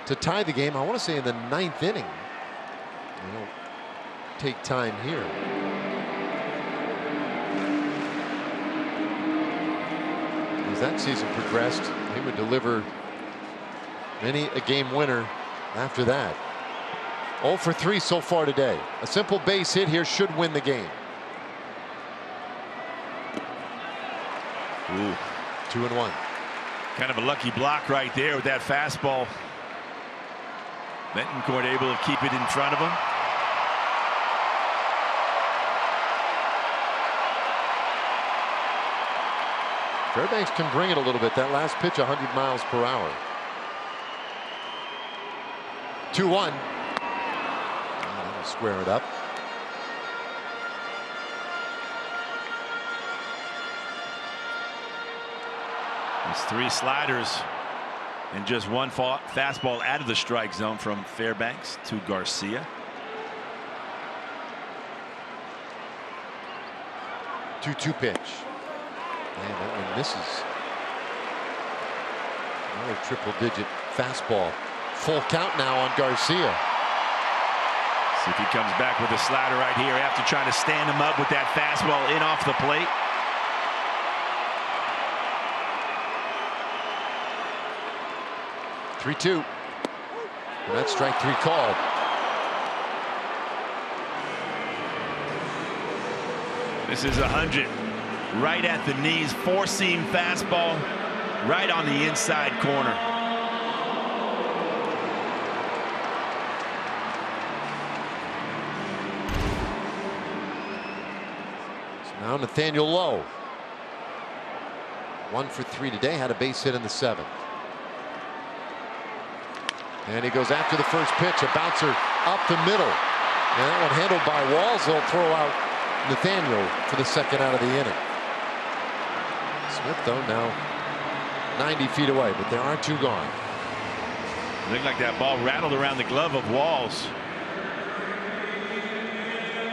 to tie the game. I want to say in the 9th inning. It'll take time here. As that season progressed, he would deliver many a game winner after that. 0 for 3 so far today. A simple base hit here should win the game. Ooh. 2-1. Kind of a lucky block right there with that fastball. Betancourt able to keep it in front of him. Fairbanks can bring it a little bit. That last pitch 100 miles per hour. 2-1. Square it up. There's 3 sliders and just 1 fastball out of the strike zone from Fairbanks to Garcia. 2-2 pitch. Man, that one misses. Another triple-digit fastball. Full count now on Garcia. See if he comes back with a slider right here after trying to stand him up with that fastball in off the plate. (3-2). And that's strike 3 called. This is 100. Right at the knees, 4-seam fastball right on the inside corner. Now Nathaniel Lowe. 1 for 3 today, had a base hit in the 7th. And he goes after the first pitch, a bouncer up the middle. And that one handled by Walls. They'll throw out Nathaniel for the second out of the inning. Smith, though, now 90 feet away, but there are 2 gone. It looked like that ball rattled around the glove of Walls,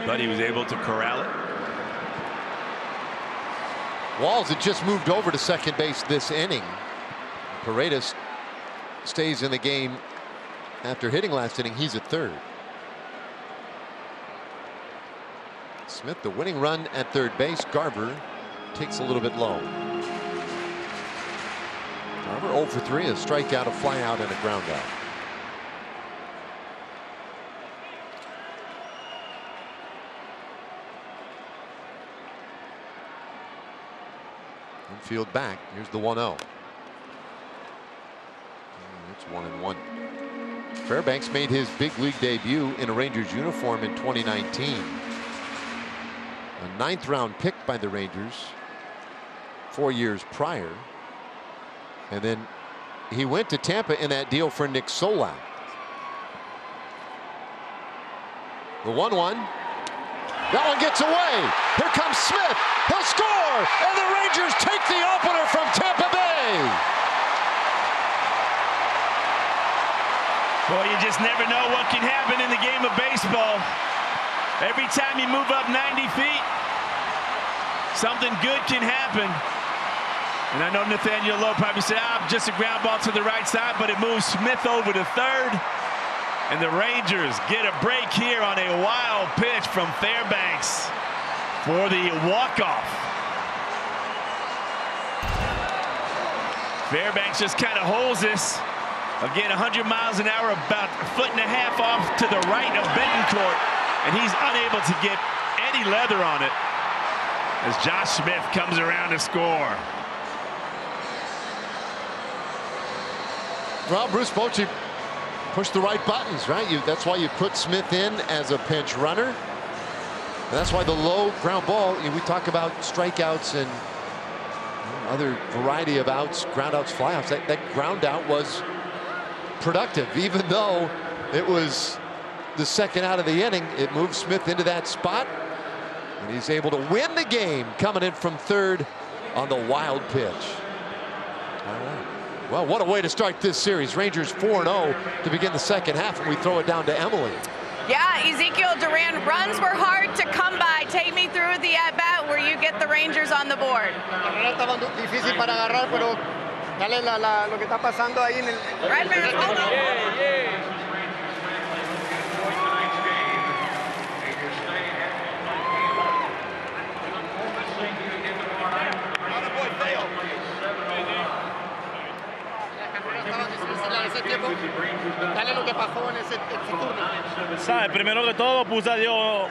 but he was able to corral it. Walls had just moved over to second base this inning. Paredes stays in the game after hitting last inning. He's at third. Smith, the winning run at third base. Garver takes a little bit low. Garver 0 for 3, a strikeout, a fly out, and a ground out. Infield back. Here's the 1-0. It's 1-1. Fairbanks made his big league debut in a Rangers uniform in 2019. A 9th round pick by the Rangers 4 years prior. And then he went to Tampa in that deal for Nick Solak. The 1-1. That one gets away. Here comes Smith. He'll score. And the Rangers take the opener from Tampa Bay. Boy, you just never know what can happen in the game of baseball. Every time you move up 90 feet, something good can happen. And I know Nathaniel Lowe probably said, just a ground ball to the right side, but it moves Smith over to third. And the Rangers get a break here on a wild pitch from Fairbanks for the walk-off. Fairbanks just kind of holds this. Again, 100 miles an hour, about a foot and a half off to the right of Betancourt. And he's unable to get any leather on it as Josh Smith comes around to score. Well, Bruce Bochy pushed the right buttons, right? That's why you put Smith in as a pinch runner. And that's why the low ground ball, we talk about strikeouts and other variety of outs, ground outs, flyouts. That ground out was productive, even though it was the second out of the inning. It moved Smith into that spot, and he's able to win the game coming in from third on the wild pitch. All right. Well, what a way to start this series. Rangers 4-0 to begin the second half, and we throw it down to Emily. Yeah, Ezekiel Duran, runs were hard to come by. Take me through the at-bat where you get the Rangers on the board. Difícil para agarrar, pero dale lo que está pasando ahí en el... Redman, hold on. ¿Sabes? Primero que todo puse a Dios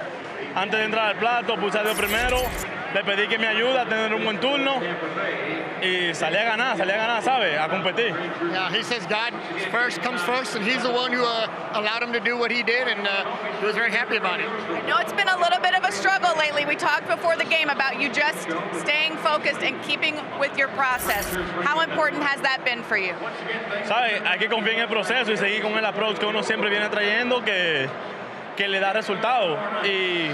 antes de entrar al plato, puse a Dios primero, le pedí que me ayude a tener un buen turno y salí a ganar, ¿sabes? A competir. Yeah, he says God first comes first, and he's the one who allowed him to do what he did, and he was very happy about it. I know it's been a little bit of a struggle lately. We talked before the game about you just staying focused and keeping with your process. How important has that been for you? ¿Sabes? Hay que confiar en el proceso y seguir con el approach que uno siempre viene trayendo, que le da resultados. Y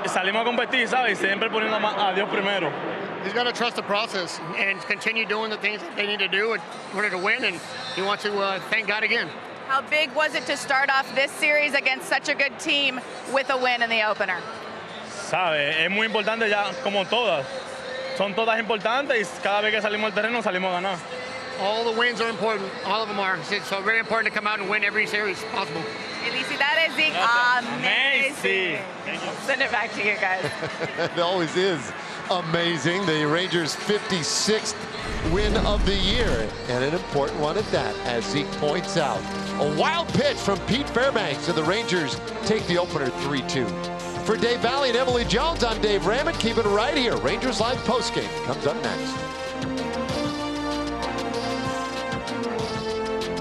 salimos a competir, ¿sabes? Siempre poniendo a Dios primero. He's going to trust the process and continue doing the things that they need to do in order to win, and he wants to thank God again. How big was it to start off this series against such a good team with a win in the opener? ¿Sabes? Es muy importante ya, como todas. Son todas importantes y cada vez que salimos al terreno salimos a ganar. All the wins are important. All of them are. So very important to come out and win every series possible. Felicidades, Zeke. Amazing. Send it back to you guys. It always is amazing. The Rangers' 56th win of the year, and an important one at that, as Zeke points out. A wild pitch from Pete Fairbanks, and the Rangers take the opener 3-2. For Dave Valley and Emily Jones, I'm Dave Raymond. Keep it right here. Rangers Live postgame comes up next.